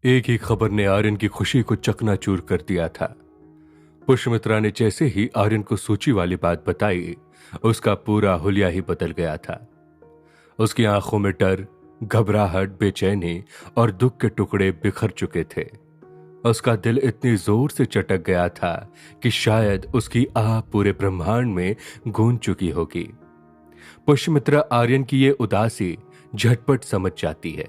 एक ही खबर ने आर्यन की खुशी को चकनाचूर कर दिया था। पुष्यमित्रा ने जैसे ही आर्यन को सूची वाली बात बताई, उसका पूरा हुलिया ही बदल गया था। उसकी आंखों में डर, घबराहट, बेचैनी और दुख के टुकड़े बिखर चुके थे। उसका दिल इतनी जोर से चटक गया था कि शायद उसकी आह पूरे ब्रह्मांड में गूंज चुकी होगी। पुष्यमित्रा आर्यन की ये उदासी झटपट समझ जाती है।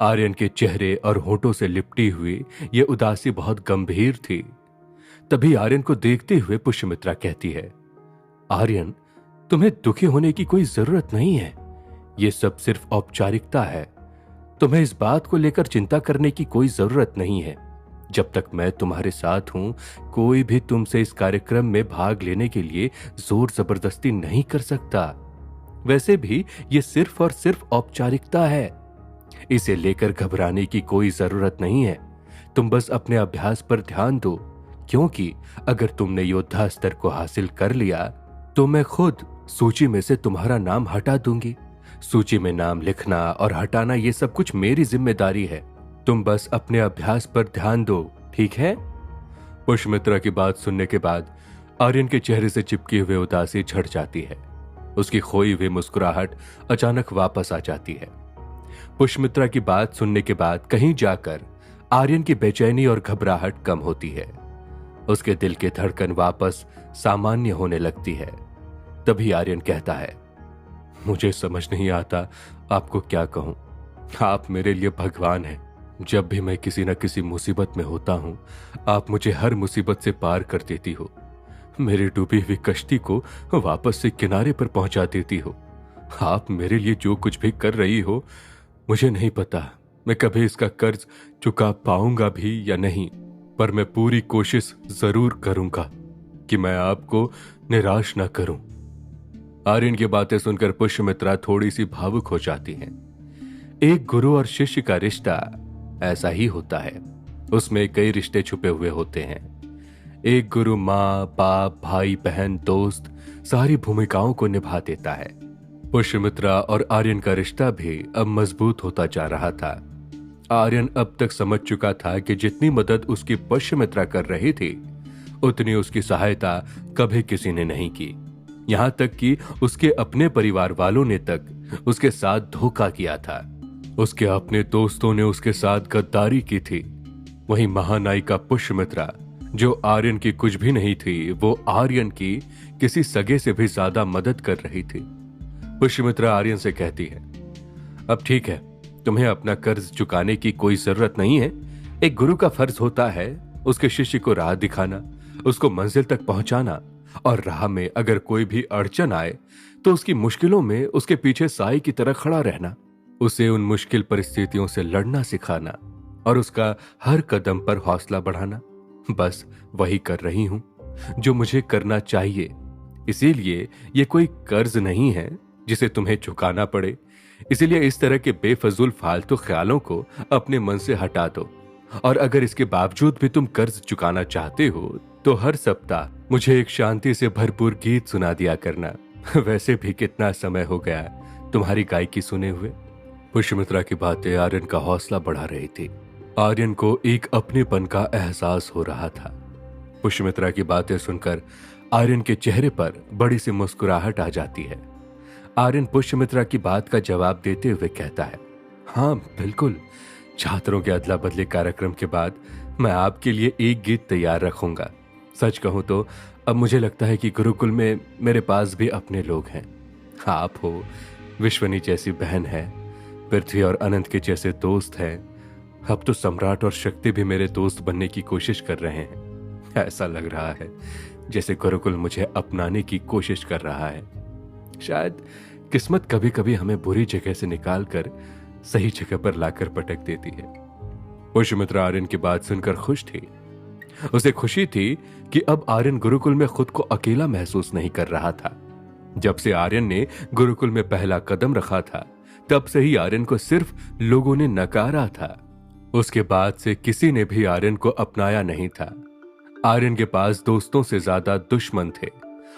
आर्यन के चेहरे और होठों से लिपटी हुई ये उदासी बहुत गंभीर थी। तभी आर्यन को देखते हुए पुष्यमित्रा कहती है, आर्यन, तुम्हें दुखी होने की कोई जरूरत नहीं है। ये सब सिर्फ औपचारिकता है। तुम्हें इस बात को लेकर चिंता करने की कोई जरूरत नहीं है। जब तक मैं तुम्हारे साथ हूं, कोई भी तुमसे इस कार्यक्रम में भाग लेने के लिए जोर जबरदस्ती नहीं कर सकता। वैसे भी ये सिर्फ और सिर्फ औपचारिकता है। इसे लेकर घबराने की कोई जरूरत नहीं है। तुम बस अपने अभ्यास पर ध्यान दो, क्योंकि अगर तुमने योद्धा स्तर को हासिल कर लिया तो मैं खुद सूची में से तुम्हारा नाम हटा दूंगी। सूची में नाम लिखना और हटाना ये सब कुछ मेरी जिम्मेदारी है। तुम बस अपने अभ्यास पर ध्यान दो, ठीक है? पुष्यमित्रा की बात सुनने के बाद आर्यन के चेहरे से चिपकी हुई उदासी झड़ जाती है। उसकी खोई हुई मुस्कुराहट अचानक वापस आ जाती है। पुष्यमित्रा की बात सुनने के बाद कहीं जाकर आर्यन की बेचैनी और घबराहट कम होती है। उसके दिल की धड़कन वापस सामान्य होने लगती है। तभी आर्यन कहता है, मुझे समझ नहीं आता आपको क्या कहूं। आप मेरे लिए भगवान हैं। जब भी मैं किसी न किसी मुसीबत में होता हूं, आप मुझे हर मुसीबत से पार कर देती हो। मेरी डूबी हुई कश्ती को वापस से किनारे पर पहुंचा देती हो। आप मेरे लिए जो कुछ भी कर रही हो, मुझे नहीं पता मैं कभी इसका कर्ज चुका पाऊंगा भी या नहीं, पर मैं पूरी कोशिश जरूर करूंगा कि मैं आपको निराश न करूं। आर्यन की बातें सुनकर पुष्यमित्रा थोड़ी सी भावुक हो जाती हैं। एक गुरु और शिष्य का रिश्ता ऐसा ही होता है। उसमें कई रिश्ते छुपे हुए होते हैं। एक गुरु माँ, बाप, भाई, बहन, दोस्त सारी भूमिकाओं को निभा देता है। पुष्यमित्रा और आर्यन का रिश्ता भी अब मजबूत होता जा रहा था। आर्यन अब तक समझ चुका था कि जितनी मदद उसकी पुष्यमित्रा कर रही थी, उतनी उसकी सहायता कभी किसी ने नहीं की। यहां तक कि उसके अपने परिवार वालों ने तक उसके साथ धोखा किया था। उसके अपने दोस्तों ने उसके साथ गद्दारी की थी। वहीं महानायिका पुष्यमित्रा, जो आर्यन की कुछ भी नहीं थी, वो आर्यन की किसी सगे से भी ज्यादा मदद कर रही थी। पुष्यमित्रा आर्यन से कहती है, अब ठीक है, तुम्हें अपना कर्ज चुकाने की कोई जरूरत नहीं है। एक गुरु का फर्ज होता है उसके शिष्य को राह दिखाना, उसको मंजिल तक पहुंचाना, और राह में अगर कोई भी अड़चन आए तो उसकी मुश्किलों में उसके पीछे साई की तरह खड़ा रहना, उसे उन मुश्किल परिस्थितियों से लड़ना सिखाना और उसका हर कदम पर हौसला बढ़ाना। बस वही कर रही हूं जो मुझे करना चाहिए। इसीलिए ये कोई कर्ज नहीं है जिसे तुम्हें चुकाना पड़े। इसीलिए इस तरह के बेफजूल फालतू ख्यालों को अपने मन से हटा दो। और अगर इसके बावजूद भी तुम कर्ज चुकाना चाहते हो तो हर सप्ताह मुझे एक शांति से भरपूर गीत सुना दिया करना। वैसे भी कितना समय हो गया तुम्हारी गायकी सुने हुए। पुष्यमित्रा की बातें आर्यन का हौसला बढ़ा रही थी। आर्यन को एक अपनेपन का एहसास हो रहा था। पुष्यमित्रा की बातें सुनकर आर्यन के चेहरे पर बड़ी सी मुस्कुराहट आ जाती है। आर्यन पुष्यमित्रा की बात का जवाब देते हुए कहता है, हाँ बिल्कुल, छात्रों के अदला बदले कार्यक्रम के बाद मैं आपके लिए एक गीत तैयार रखूंगा। सच कहूं तो अब मुझे लगता है कि गुरुकुल में मेरे पास भी अपने लोग हैं। आप हो, विश्वनी जैसी बहन है, पृथ्वी और अनंत के जैसे दोस्त हैं। अब तो सम्राट और शक्ति भी मेरे दोस्त बनने की कोशिश कर रहे हैं। ऐसा लग रहा है जैसे गुरुकुल मुझे अपनाने की कोशिश कर रहा है। शायद किस्मत कभी कभी हमें बुरी जगह से निकालकर सही जगह पर लाकर पटक देती है। पुष्यमित्रा आर्यन की बात सुनकर खुश थी। उसे खुशी थी कि अब आर्यन गुरुकुल में खुद को अकेला महसूस नहीं कर रहा था। जब से आर्यन ने गुरुकुल में पहला कदम रखा था, तब से ही आर्यन को सिर्फ लोगों ने नकारा था। उसके बाद से किसी ने भी आर्यन को अपनाया नहीं था। आर्यन के पास दोस्तों से ज्यादा दुश्मन थे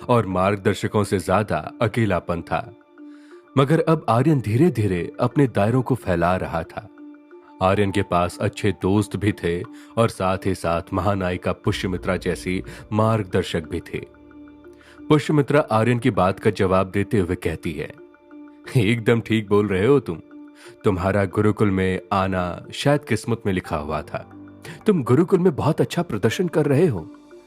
और मार्गदर्शकों से ज्यादा अकेलापन था। मगर अब आर्यन धीरे धीरे अपने दायरों को फैला रहा था। आर्यन के पास अच्छे दोस्त भी थे और साथ ही साथ महानायिका पुष्यमित्रा जैसी मार्गदर्शक भी थे। पुष्यमित्रा आर्यन की बात का जवाब देते हुए कहती है, एकदम ठीक बोल रहे हो तुम। तुम्हारा गुरुकुल में आना शायद किस्मत में लिखा हुआ था। तुम गुरुकुल में बहुत अच्छा प्रदर्शन कर रहे हो।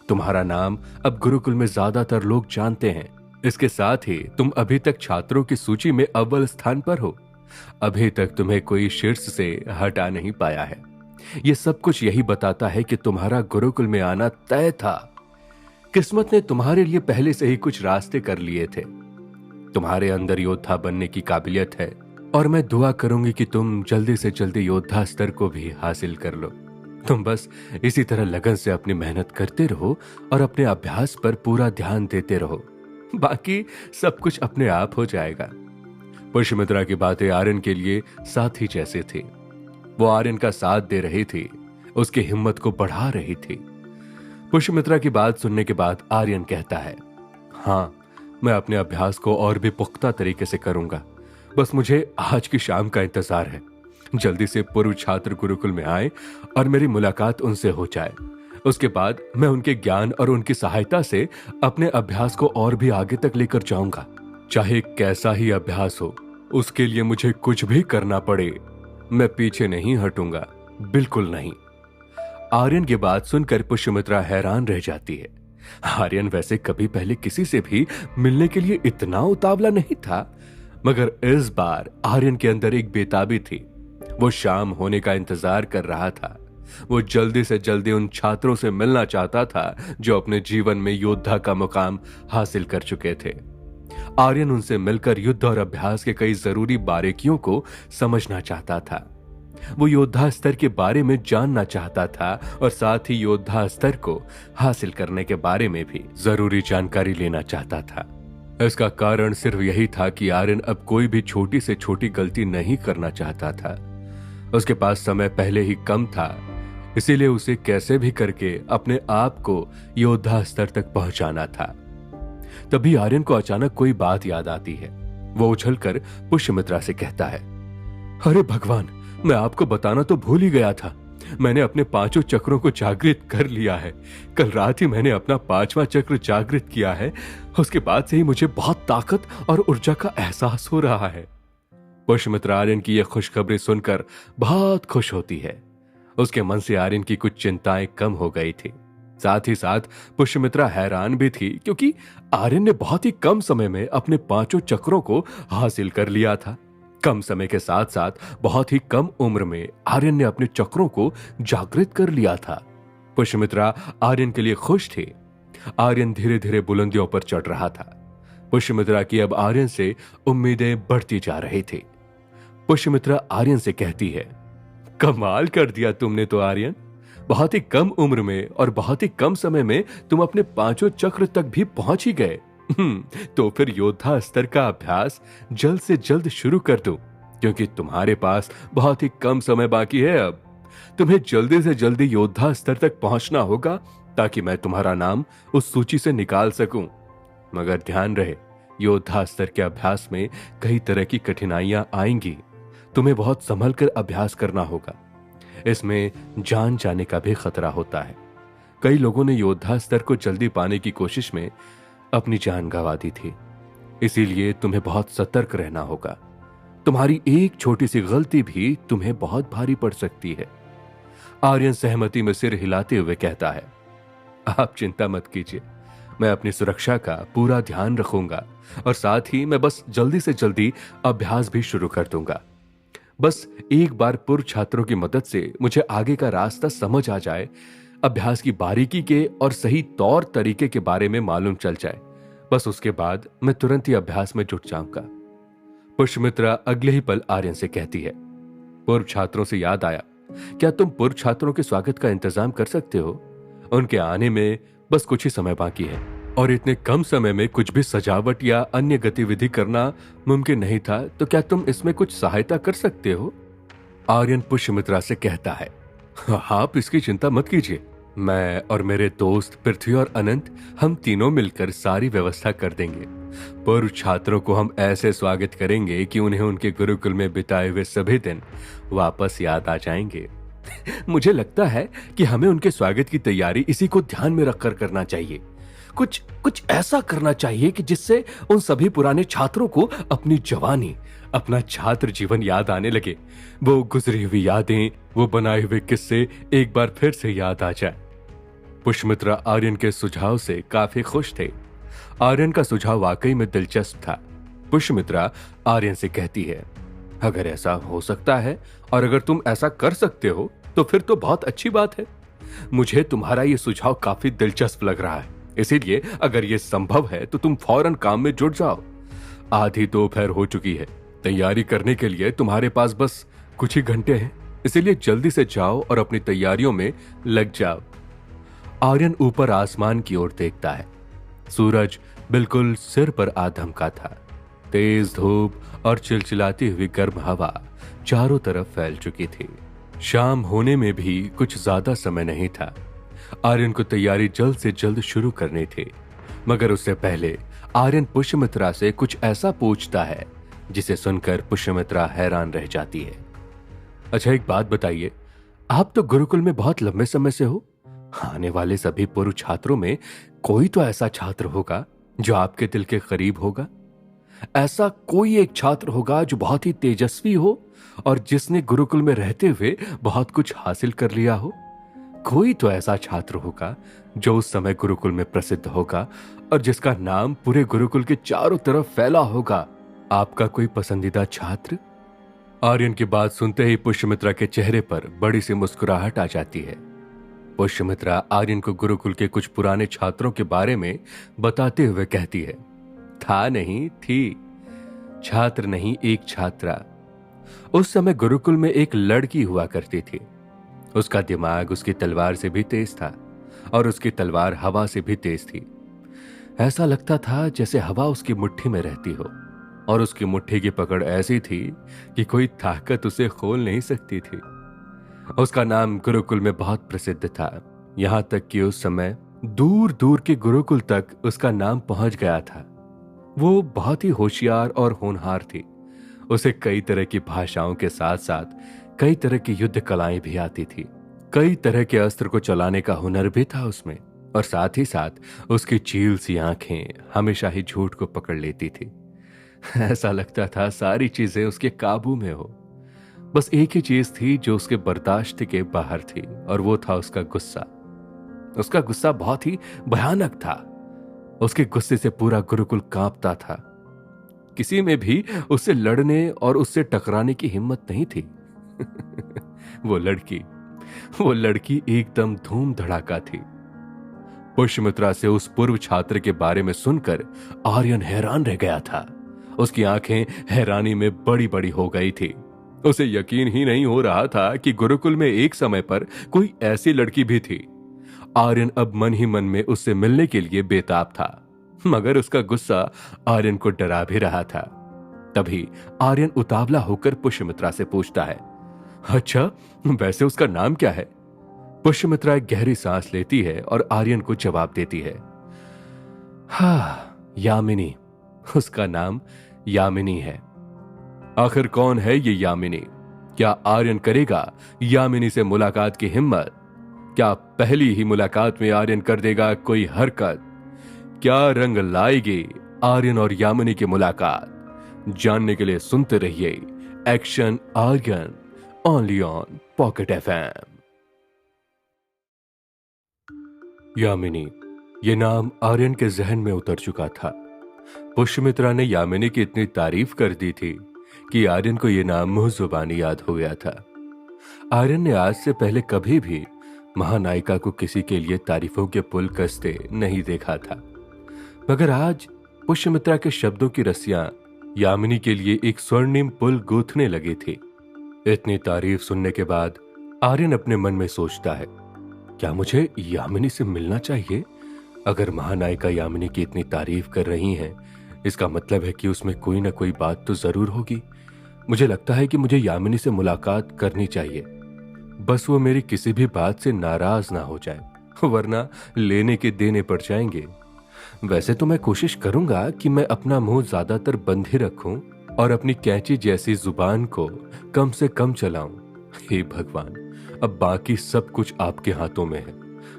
तुम्हारा नाम अब गुरुकुल में ज्यादातर लोग जानते हैं। इसके साथ ही तुम अभी तक छात्रों की सूची में अव्वल स्थान पर हो। अभी तक तुम्हें कोई शीर्ष से हटा नहीं पाया है। यह सब कुछ यही बताता है कि तुम्हारा गुरुकुल में आना तय था। किस्मत ने तुम्हारे लिए पहले से ही कुछ रास्ते कर लिए थे। तुम्हारे अंदर योद्धा बनने की काबिलियत है और मैं दुआ करूंगी कि तुम जल्दी से जल्दी योद्धा स्तर को भी हासिल कर लो। तुम बस इसी तरह लगन से अपनी मेहनत करते रहो और अपने अभ्यास पर पूरा ध्यान देते रहो। बाकी सब कुछ अपने आप हो जाएगा। पुष्यमित्रा की बातें आर्यन के लिए साथी जैसे थी। वो आर्यन का साथ दे रही थी, उसकी हिम्मत को बढ़ा रही थी। पुष्यमित्रा की बात सुनने के बाद आर्यन कहता है, हाँ, मैं अपने अभ्यास को और भी पुख्ता तरीके से करूंगा। बस मुझे आज की शाम का इंतजार है। जल्दी से पूर्व छात्र गुरुकुल में आए और मेरी मुलाकात उनसे हो जाए। उसके बाद मैं उनके ज्ञान और उनकी सहायता से अपने अभ्यास को और भी आगे तक लेकर जाऊंगा। चाहे कैसा ही अभ्यास हो, उसके लिए मुझे कुछ भी करना पड़े, मैं पीछे नहीं हटूंगा, बिल्कुल नहीं। आर्यन की बात सुनकर पुष्यमित्रा हैरान रह जाती है। आर्यन वैसे कभी पहले किसी से भी मिलने के लिए इतना उतावला नहीं था, मगर इस बार आर्यन के अंदर एक बेताबी थी। वो शाम होने का इंतजार कर रहा था। वो जल्दी से जल्दी उन छात्रों से मिलना चाहता था जो अपने जीवन में योद्धा का मुकाम हासिल कर चुके थे। आर्यन उनसे मिलकर युद्ध और अभ्यास के कई जरूरी बारीकियों को समझना चाहता था। वो योद्धा स्तर के बारे में जानना चाहता था और साथ ही योद्धा स्तर को हासिल करने के बारे में भी जरूरी जानकारी लेना चाहता था। इसका कारण सिर्फ यही था कि आर्यन अब कोई भी छोटी से छोटी गलती नहीं करना चाहता था। उसके पास समय पहले ही कम था, इसीलिए उसे कैसे भी करके अपने आप को योद्धा स्तर तक पहुंचाना था। तभी आर्यन को अचानक कोई बात याद आती है। वो उछलकर पुष्यमित्रा से कहता है, अरे भगवान, मैं आपको बताना तो भूल ही गया था। मैंने अपने 5 चक्रों को जागृत कर लिया है। कल रात ही मैंने अपना 5वां चक्र जागृत किया है। उसके बाद से ही मुझे बहुत ताकत और ऊर्जा का एहसास हो रहा है। पुष्यमित्रा आर्यन की यह खुशखबरी सुनकर बहुत खुश होती है। उसके मन से आर्यन की कुछ चिंताएं कम हो गई थी। साथ ही साथ पुष्यमित्रा हैरान भी थी, क्योंकि आर्यन ने बहुत ही कम समय में अपने 5 चक्रों को हासिल कर लिया था। कम समय के साथ साथ बहुत ही कम उम्र में आर्यन ने अपने चक्रों को जागृत कर लिया था। पुष्यमित्रा आर्यन के लिए खुश थी। आर्यन धीरे धीरे बुलंदियों पर चढ़ रहा था। पुष्यमित्रा की अब आर्यन से उम्मीदें बढ़ती जा रही थी। पुष्यमित्रा आर्यन से कहती है, कमाल कर दिया तुमने तो आर्यन। बहुत ही कम उम्र में और बहुत ही कम समय में तुम अपने 5 चक्र तक भी पहुंच ही गए। तो फिर योद्धा स्तर का अभ्यास जल्द से जल्द शुरू कर दो, क्योंकि तुम्हारे पास बहुत ही कम समय बाकी है। अब तुम्हें जल्दी से जल्दी योद्धा स्तर तक पहुंचना होगा, ताकि मैं तुम्हारा नाम उस सूची से निकाल सकूं। मगर ध्यान रहे, योद्धा स्तर के अभ्यास में कई तरह की कठिनाइयां आएंगी। तुम्हें बहुत संभल कर अभ्यास करना होगा। इसमें जान जाने का भी खतरा होता है। कई लोगों ने योद्धा स्तर को जल्दी पाने की कोशिश में अपनी जान गंवा दी थी। इसीलिए तुम्हें बहुत सतर्क रहना होगा। तुम्हारी एक छोटी सी गलती भी तुम्हें बहुत भारी पड़ सकती है। आर्यन सहमति में सिर हिलाते हुए कहता है, आप चिंता मत कीजिए, मैं अपनी सुरक्षा का पूरा ध्यान रखूंगा और साथ ही मैं बस जल्दी से जल्दी अभ्यास भी शुरू कर दूंगा। बस एक बार पूर्व छात्रों की मदद से मुझे आगे का रास्ता समझ आ जाए, अभ्यास की बारीकी के और सही तौर तरीके के बारे में मालूम चल जाए, बस उसके बाद मैं तुरंत ही अभ्यास में जुट जाऊंगा। पुष्यमित्रा अगले ही पल आर्यन से कहती है, पूर्व छात्रों से याद आया, क्या तुम पूर्व छात्रों के स्वागत का इंतजाम कर सकते हो? उनके आने में बस कुछ ही समय बाकी है और इतने कम समय में कुछ भी सजावट या अन्य गतिविधि करना मुमकिन नहीं था, तो क्या तुम इसमें कुछ सहायता कर सकते हो? आर्यन पुष्यमित्रा से कहता है, आप इसकी चिंता मत कीजिए, मैं और मेरे दोस्त पृथ्वी और अनंत, हम तीनों मिलकर सारी व्यवस्था कर देंगे। पूर्व छात्रों को हम ऐसे स्वागत करेंगे कि उन्हें उनके गुरुकुल में बिताए हुए सभी दिन वापस याद आ जाएंगे। मुझे लगता है कि हमें उनके स्वागत की तैयारी इसी को ध्यान में रखकर करना चाहिए। कुछ कुछ ऐसा करना चाहिए कि जिससे उन सभी पुराने छात्रों को अपनी जवानी, अपना छात्र जीवन याद आने लगे। वो गुजरी हुई यादें, वो बनाए हुए किस्से एक बार फिर से याद आ जाए। पुष्यमित्रा आर्यन के सुझाव से काफी खुश थे। आर्यन का सुझाव वाकई में दिलचस्प था। पुष्यमित्रा आर्यन से कहती है, अगर ऐसा हो सकता है और अगर तुम ऐसा कर सकते हो तो फिर तो बहुत अच्छी बात है। मुझे तुम्हारा ये सुझाव काफी दिलचस्प लग रहा है, इसीलिए अगर ये संभव है तो तुम फौरन काम में जुट जाओ। आधी दोपहर हो चुकी है, तैयारी करने के लिए तुम्हारे पास बस कुछ ही घंटे हैं, इसीलिए जल्दी से जाओ और अपनी तैयारियों में लग जाओ। आर्यन ऊपर आसमान की ओर देखता है। सूरज बिल्कुल सिर पर आ धमका था। तेज धूप और चिलचिलाती हुई गर्म हवा चारों तरफ फैल चुकी थी। शाम होने में भी कुछ ज्यादा समय नहीं था। आर्यन को तैयारी जल्द से जल्द शुरू करनी थी, मगर उससे पहले आर्यन पुष्यमित्रा से कुछ ऐसा पूछता है जिसे सुनकर पुष्यमित्रा हैरान रह जाती है। अच्छा, एक बात बताइए, आप तो गुरुकुल में बहुत लंबे समय से हो। आने वाले सभी पूर्व छात्रों में कोई तो ऐसा छात्र होगा जो आपके दिल के करीब होगा। ऐसा कोई एक छात्र होगा जो बहुत ही तेजस्वी हो और जिसने गुरुकुल में रहते हुए बहुत कुछ हासिल कर लिया हो। कोई तो ऐसा छात्र होगा जो उस समय गुरुकुल में प्रसिद्ध होगा और जिसका नाम पूरे गुरुकुल के चारों तरफ फैला होगा। आपका कोई पसंदीदा छात्र? आर्यन की बात सुनते ही पुष्यमित्रा के चेहरे पर बड़ी सी मुस्कुराहट आ जाती है। पुष्यमित्रा आर्यन को गुरुकुल के कुछ पुराने छात्रों के बारे में बताते हुए कहती है, था नहीं, थी। छात्र नहीं, एक छात्रा। उस समय गुरुकुल में एक लड़की हुआ करती थी। उसका दिमाग उसकी तलवार से भी तेज था और उसकी तलवार हवा से भी तेज थी। ऐसा लगता था जैसे हवा उसकी मुट्ठी में रहती हो और उसकी मुट्ठी की पकड़ ऐसी थी कि कोई ताकत उसे खोल नहीं सकती थी। उसका नाम गुरुकुल में बहुत प्रसिद्ध था, यहां तक कि उस समय दूर दूर के गुरुकुल तक उसका नाम पहुंच गया था। वो बहुत ही होशियार और होनहार थी। उसे कई तरह की भाषाओं के साथ साथ कई तरह की युद्ध कलाएं भी आती थी। कई तरह के अस्त्र को चलाने का हुनर भी था उसमें, और साथ ही साथ उसकी चील सी आंखें हमेशा ही झूठ को पकड़ लेती थी। ऐसा लगता था सारी चीजें उसके काबू में हो। बस एक ही चीज थी जो उसके बर्दाश्त के बाहर थी, और वो था उसका गुस्सा। उसका गुस्सा बहुत ही भयानक था। उसके गुस्से से पूरा गुरुकुल कांपता था। किसी में भी उससे लड़ने और उससे टकराने की हिम्मत नहीं थी। वो लड़की एकदम धूम धड़ाका थी। पुष्यमित्रा से उस पूर्व छात्र के बारे में सुनकर आर्यन हैरान रह गया था। उसकी आंखें हैरानी में बड़ी बड़ी हो गई थी। उसे यकीन ही नहीं हो रहा था कि गुरुकुल में एक समय पर कोई ऐसी लड़की भी थी। आर्यन अब मन ही मन में उससे मिलने के लिए बेताब था, मगर उसका गुस्सा आर्यन को डरा भी रहा था। तभी आर्यन उतावला होकर पुष्यमित्रा से पूछता है, अच्छा, वैसे उसका नाम क्या है? पुष्यमित्रा एक गहरी सांस लेती है और आर्यन को जवाब देती है, हाँ, यामिनी। उसका नाम यामिनी है। आखिर कौन है ये यामिनी? क्या आर्यन करेगा यामिनी से मुलाकात की हिम्मत? क्या पहली ही मुलाकात में आर्यन कर देगा कोई हरकत? क्या रंग लाएगी आर्यन और यामिनी की मुलाकात? जानने के लिए सुनते रहिए action Aryan, only on Pocket FM. Yamini, ये नाम आर्यन के जहन में उतर चुका था। पुष्यमित्रा ने यामिनी की इतनी तारीफ कर दी थी कि आर्यन को यह नाम मुंह जुबानी याद हो गया था। आर्यन ने आज से पहले कभी भी महानायिका को किसी के लिए तारीफों के पुल कसते नहीं देखा था, मगर आज पुष्यमित्रा के शब्दों की रस्सियां यामिनी के लिए एक स्वर्णिम पुल गूंथने लगी थी। इतनी तारीफ सुनने के बाद आर्यन अपने मन में सोचता है, क्या मुझे यामिनी से मिलना चाहिए? अगर महानायिका यामिनी की इतनी तारीफ कर रही हैं, इसका मतलब है कि उसमें कोई ना कोई बात तो जरूर होगी। मुझे लगता है कि मुझे यामिनी से मुलाकात करनी चाहिए। बस वो मेरी किसी भी बात से नाराज ना हो जाए। वरना लेने के देने पड़ जाएंगे। वैसे तो मैं कोशिश करूंगा कि मैं अपना मुंह ज्यादातर बंद ही रखूं और अपनी कैंची जैसी जुबान को कम से कम चलाऊं। हे भगवान, अब बाकी सब कुछ आपके हाथों में है,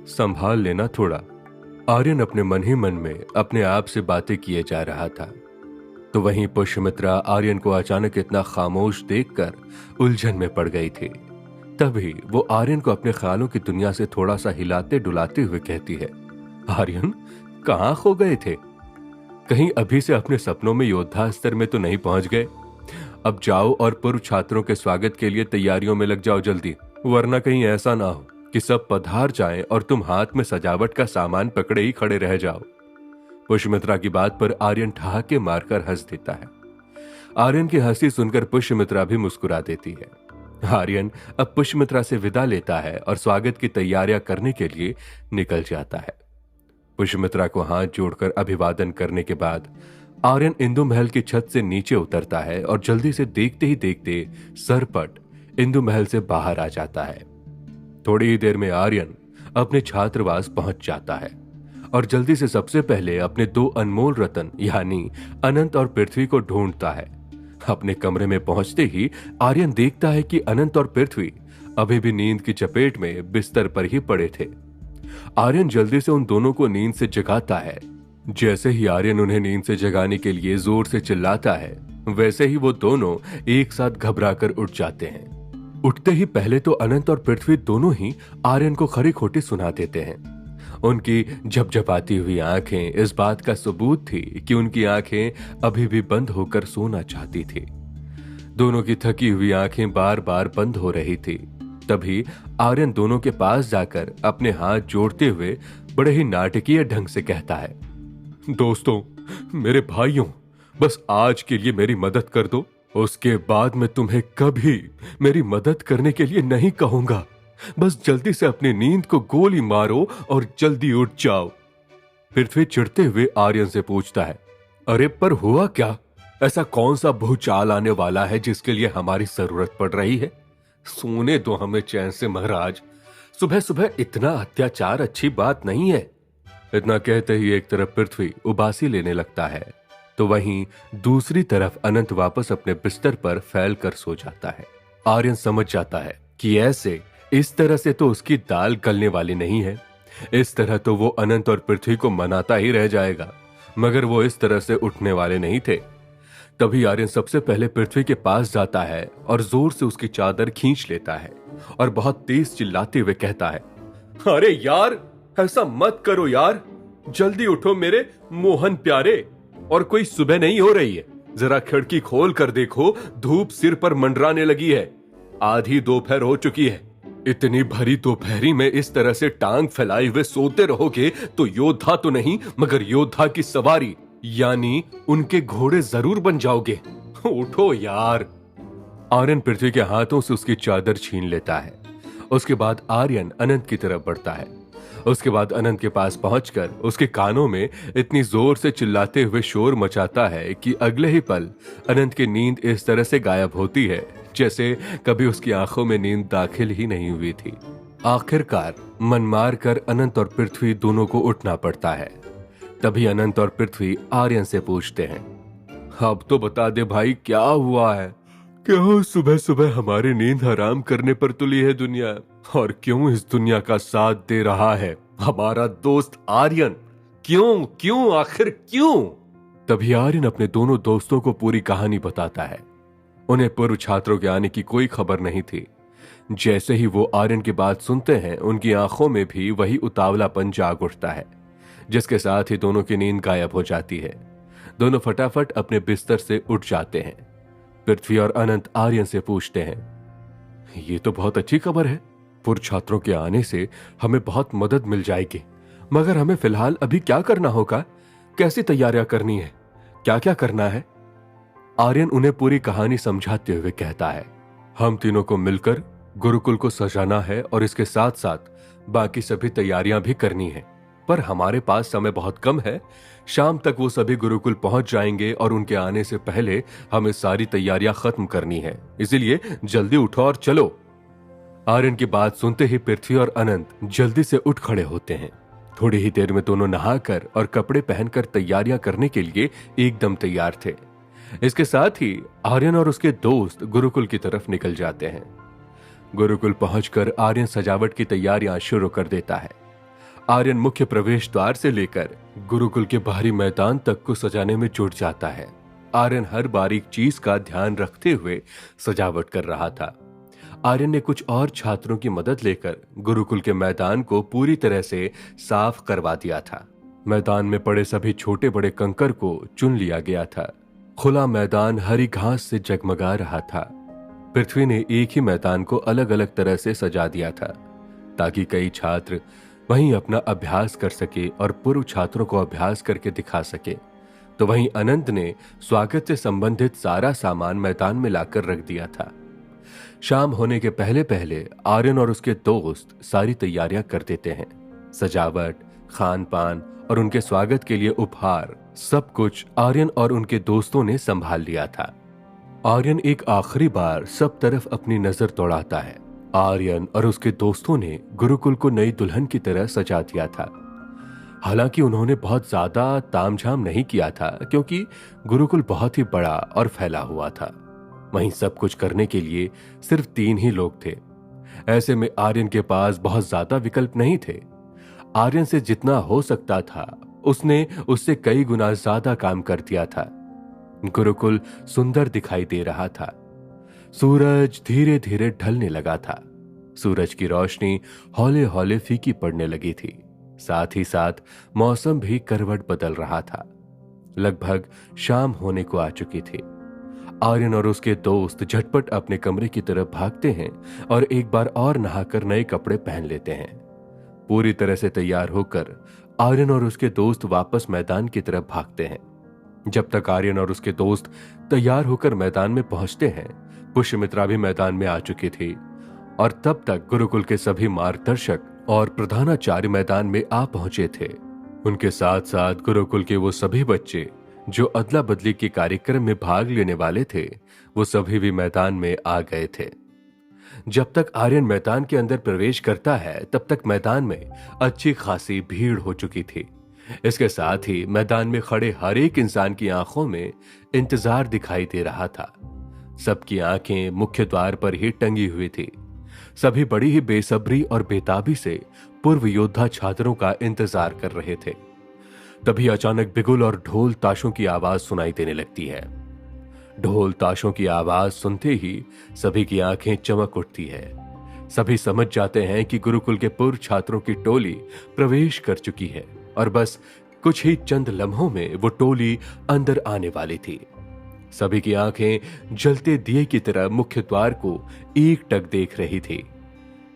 संभाल लेना थोड़ा। आर्यन अपने मन ही मन में अपने आप से बातें किए जा रहा था। तो वहीं पुष्यमित्रा आर्यन को अचानक इतना खामोश देखकर उलझन में पड़ गई थी। तभी वो आर्यन को अपने ख्यालों की दुनिया से थोड़ा सा हिलाते डुलाते हुए कहती है, आर्यन, कहाँ खो गए थे? कहीं अभी से अपने सपनों में योद्धा स्तर में तो नहीं पहुंच गए? अब जाओ और पूर्व छात्रों के स्वागत के लिए तैयारियों में लग जाओ जल्दी, वरना कहीं ऐसा ना हो कि सब पधार जाएं और तुम हाथ में सजावट का सामान पकड़े ही खड़े रह जाओ। पुष्यमित्रा की बात पर आर्यन ठहाके मारकर हंस देता है। आर्यन की हंसी सुनकर पुष्यमित्रा भी मुस्कुरा देती है। आर्यन अब पुष्यमित्रा से विदा लेता है और स्वागत की तैयारियां करने के लिए निकल जाता है। पुष्यमित्रा को हाथ जोड़कर अभिवादन करने के बाद आर्यन इंदु महल की छत से नीचे उतरता है और जल्दी से देखते ही देखते सरपट इंदु महल से बाहर आ जाता है। थोड़ी ही देर में आर्यन अपने छात्रावास पहुंच जाता है और जल्दी से सबसे पहले अपने 2 अनमोल रतन यानी अनंत और पृथ्वी को ढूंढता है। अपने कमरे में पहुंचते ही आर्यन देखता है कि अनंत और पृथ्वी अभी भी नींद की चपेट में बिस्तर पर ही पड़े थे। आर्यन जल्दी से उन दोनों को नींद से जगाता है। जैसे ही आर्यन उन्हें नींद से जगाने के लिए जोर से चिल्लाता है, वैसे ही वो दोनों एक साथ घबराकर उठ जाते हैं। उठते ही पहले तो अनंत और पृथ्वी दोनों ही आर्यन को खरी खोटी सुना देते हैं। उनकी झपझपाती हुई आंखें इस बात का सबूत थी कि उनकी आंखें अभी भी बंद होकर सोना चाहती थी। दोनों की थकी हुई आंखें बार बार बंद हो रही थी। तभी आर्यन दोनों के पास जाकर अपने हाथ जोड़ते हुए बड़े ही नाटकीय ढंग से कहता है, दोस्तों, मेरे भाइयों, बस आज के लिए मेरी मदद कर दो, उसके बाद मैं तुम्हें कभी मेरी मदद करने के लिए नहीं कहूंगा। बस जल्दी से अपनी नींद को गोली मारो और जल्दी उठ जाओ। पृथ्वी चिढ़ते हुए आर्यन से पूछता है, अरे पर हुआ क्या? ऐसा कौन सा भूचाल आने वाला है जिसके लिए हमारी जरूरत पड़ रही है? सोने दो हमें चैन से महाराज, सुबह सुबह इतना अत्याचार अच्छी बात नहीं है। इतना कहते ही एक तरफ पृथ्वी उबासी लेने लगता है, तो वहीं दूसरी तरफ अनंत वापस अपने बिस्तर पर फैल कर सो जाता है। आर्यन समझ जाता है कि ऐसे इस तरह से तो उसकी दाल गलने वाली नहीं है। इस तरह तो वो अनंत और पृथ्वी को मनाता ही रह जाएगा, मगर वो इस तरह से उठने वाले नहीं थे। तभी आर्यन सबसे पहले पृथ्वी के पास जाता है और जोर से उसकी चादर खींच लेता है और बहुत तेज चिल्लाते हुए कहता है, अरे यार, ऐसा मत करो यार, जल्दी उठो मेरे मोहन प्यारे, और कोई सुबह नहीं हो रही है। जरा खिड़की खोल कर देखो, धूप सिर पर मंडराने लगी है। आधी दोपहर हो चुकी है। इतनी भरी दोपहरी में इस तरह से टांग फैलाए हुए सोते रहोगे तो योद्धा तो नहीं मगर योद्धा की सवारी यानी उनके घोड़े जरूर बन जाओगे। उठो यार। आर्यन पृथ्वी के हाथों से उसकी चादर छीन लेता है। उसके बाद आर्यन अनंत की तरफ बढ़ता है। उसके बाद अनंत के पास पहुंचकर उसके कानों में इतनी जोर से चिल्लाते हुए शोर मचाता है कि अगले ही पल अनंत की नींद इस तरह से गायब होती है जैसे कभी उसकी आंखों में नींद दाखिल ही नहीं हुई थी। आखिरकार मन मार कर अनंत और पृथ्वी दोनों को उठना पड़ता है। तभी अनंत और पृथ्वी आर्यन से पूछते हैं, अब तो बता दे भाई, क्या हुआ है? क्यों सुबह सुबह हमारी नींद हराम करने पर तुली है दुनिया, और क्यों इस दुनिया का साथ दे रहा है हमारा दोस्त आर्यन? क्यों क्यों आखिर क्यों? तभी आर्यन अपने दोनों दोस्तों को पूरी कहानी बताता है। उन्हें पूर्व छात्रों के आने की कोई खबर नहीं थी। जैसे ही वो आर्यन की बात सुनते हैं, उनकी आंखों में भी वही उतावलापन जाग उठता है, जिसके साथ ही दोनों की नींद गायब हो जाती है। दोनों फटाफट अपने बिस्तर से उठ जाते हैं। पृथ्वी और अनंत आर्यन से पूछते हैं, ये तो बहुत अच्छी खबर है, पूर्व छात्रों के आने से हमें बहुत मदद मिल जाएगी, मगर हमें फिलहाल अभी क्या करना होगा? कैसी तैयारियां करनी है? क्या क्या करना है? आर्यन उन्हें पूरी कहानी समझाते हुए कहता है, हम तीनों को मिलकर गुरुकुल को सजाना है और इसके साथ साथ बाकी सभी तैयारियां भी करनी है, पर हमारे पास समय बहुत कम है। शाम तक वो सभी गुरुकुल पहुंच जाएंगे और उनके आने से पहले हमें सारी तैयारियां खत्म करनी है, इसीलिए जल्दी उठो और चलो। आर्यन की बात सुनते ही पृथ्वी और अनंत जल्दी से उठ खड़े होते हैं। थोड़ी ही देर में दोनों नहाकर और कपड़े पहनकर तैयारियां करने के लिए एकदम तैयार थे। इसके साथ ही आर्यन और उसके दोस्त गुरुकुल की तरफ निकल जाते हैं। गुरुकुल पहुंचकर आर्यन सजावट की तैयारियां शुरू कर देता है। आर्यन मुख्य प्रवेश द्वार से लेकर गुरुकुल के बाहरी मैदान तक को सजाने में जुट जाता है। आर्यन हर बारीक चीज का ध्यान रखते हुए सजावट कर रहा था। आर्यन ने कुछ और छात्रों की मदद लेकर गुरुकुल के मैदान को पूरी तरह से साफ करवा दिया था। मैदान में पड़े सभी छोटे बड़े कंकर को चुन लिया गया था। खुला मैदान हरी घास से जगमगा रहा था। पृथ्वी ने एक ही मैदान को अलग अलग तरह से सजा दिया था ताकि कई छात्र वहीं अपना अभ्यास कर सके और पूर्व छात्रों को अभ्यास करके दिखा सके। तो वहीं अनंत ने स्वागत से संबंधित सारा सामान मैदान में लाकर रख दिया था। शाम होने के पहले पहले आर्यन और उसके दोस्त सारी तैयारियां कर देते हैं। सजावट, खान पान और उनके स्वागत के लिए उपहार, सब कुछ आर्यन और उनके दोस्तों ने संभाल लिया था। आर्यन एक आखिरी बार सब तरफ अपनी नजर दौड़ाता है। आर्यन और उसके दोस्तों ने गुरुकुल को नई दुल्हन की तरह सजा दिया था। हालांकि उन्होंने बहुत ज्यादा तामझाम नहीं किया था क्योंकि गुरुकुल बहुत ही बड़ा और फैला हुआ था। वहीं सब कुछ करने के लिए सिर्फ 3 ही लोग थे। ऐसे में आर्यन के पास बहुत ज्यादा विकल्प नहीं थे। आर्यन से जितना हो सकता था उसने उससे कई गुना ज्यादा काम कर दिया था। गुरुकुल सुंदर दिखाई दे रहा था। सूरज धीरे धीरे ढलने लगा था। सूरज की रोशनी हौले हौले फीकी पड़ने लगी थी। साथ ही साथ मौसम भी करवट बदल रहा था। लगभग शाम होने को आ चुकी थी। आर्यन और उसके दोस्त झटपट अपने कमरे की तरफ भागते हैं और एक बार और नहाकर नए कपड़े पहन लेते हैं। पूरी तरह से तैयार होकर आर्यन और उसके दोस्त वापस मैदान की तरफ भागते हैं। जब तक आर्यन और उसके दोस्त तैयार होकर मैदान में पहुंचते हैं, पुष्यमित्रा भी मैदान में आ चुकी थी और तब तक गुरुकुल के सभी मार्गदर्शक और प्रधानाचार्य मैदान में आ पहुंचे थे। उनके साथ साथ गुरुकुल के वो सभी बच्चे जो अदला बदली के कार्यक्रम में भाग लेने वाले थे, वो सभी भी मैदान में आ गए थे। जब तक आर्यन मैदान के अंदर प्रवेश करता है, तब तक मैदान में अच्छी खासी भीड़ हो चुकी थी। इसके साथ ही मैदान में खड़े हर एक इंसान की आंखों में इंतजार दिखाई दे रहा था। सबकी आंखें मुख्य द्वार पर ही टंगी हुई थी। सभी बड़ी ही बेसब्री और बेताबी से पूर्व योद्धा छात्रों का इंतजार कर रहे थे। तभी अचानक बिगुल और ढोल ताशों की आवाज सुनाई देने लगती है। ढोल ताशों की आवाज सुनते ही सभी की आंखें चमक उठती है। सभी समझ जाते हैं कि गुरुकुल के पूर्व छात्रों की टोली प्रवेश कर चुकी है और बस कुछ ही चंद लम्हों में वो टोली अंदर आने वाली थी। सभी की आंखें जलते दिए की तरह मुख्य द्वार को एकटक देख रही थी।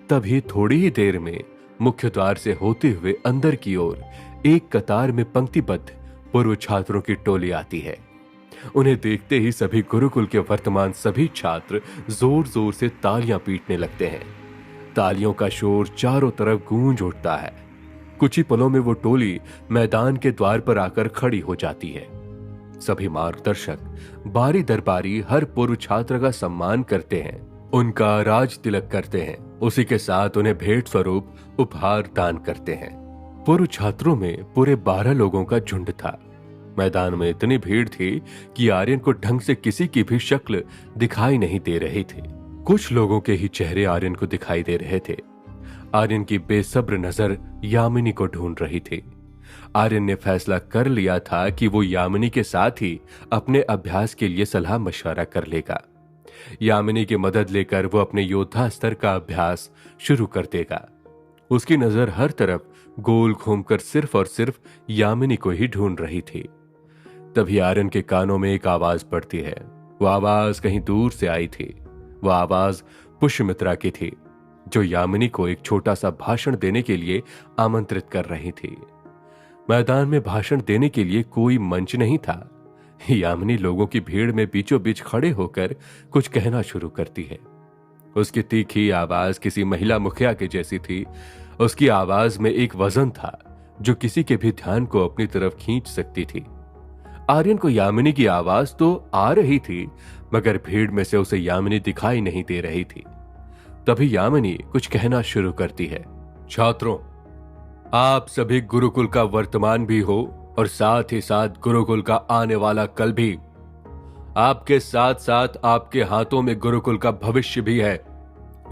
तभी थोड़ी ही देर में मुख्य द्वार से होते हुए अंदर की ओर एक कतार में पंक्तिबद्ध पूर्व छात्रों की टोली आती है। उन्हें देखते ही सभी गुरुकुल के वर्तमान सभी छात्र जोर जोर से तालियां पीटने लगते हैं। तालियों का शोर चारों तरफ गूंज उठता है। कुछ ही पलों में वो टोली मैदान के द्वार पर आकर खड़ी हो जाती है। सभी मार्गदर्शक बारी दर बारी हर पूर्व छात्र का सम्मान करते हैं, उनका राज तिलक करते हैं। उसी के साथ उन्हें भेंट स्वरूप उपहार दान करते हैं। पूर्व छात्रों में पूरे 12 लोगों का झुंड था। मैदान में इतनी भीड़ थी कि आर्यन को ढंग से किसी की भी शक्ल दिखाई नहीं दे रही थी। कुछ लोगों के ही चेहरे आर्यन को दिखाई दे रहे थे। आर्यन की बेसब्र नजर यामिनी को ढूंढ रही थी। आर्यन ने फैसला कर लिया था कि वो यामिनी के साथ ही अपने अभ्यास के लिए सलाह मशवरा कर लेगा। यामिनी की मदद लेकर वो अपने योद्धा स्तर का अभ्यास शुरू कर देगा। उसकी नजर हर तरफ गोल घूमकर सिर्फ और सिर्फ यामिनी को ही ढूंढ रही थी। तभी आर्यन के कानों में एक आवाज पड़ती है। वो आवाज कहीं दूर से आई थी। वो आवाज पुष्यमित्रा की थी, जो यामिनी को एक छोटा सा भाषण देने के लिए आमंत्रित कर रही थी। मैदान में भाषण देने के लिए कोई मंच नहीं था। यामिनी लोगों की भीड़ में बीचों बीच खड़े होकर कुछ कहना शुरू करती है। उसकी तीखी आवाज किसी महिला मुखिया के जैसी थी। उसकी आवाज में एक वजन था जो किसी के भी ध्यान को अपनी तरफ खींच सकती थी। आर्यन को यामिनी की आवाज तो आ रही थी, मगर भीड़ में से उसे यामिनी दिखाई नहीं दे रही थी। तभी यामिनी कुछ कहना शुरू करती है। छात्रों, आप सभी गुरुकुल का वर्तमान भी हो और साथ ही साथ गुरुकुल का आने वाला कल भी। आपके साथ साथ आपके हाथों में गुरुकुल का भविष्य भी है।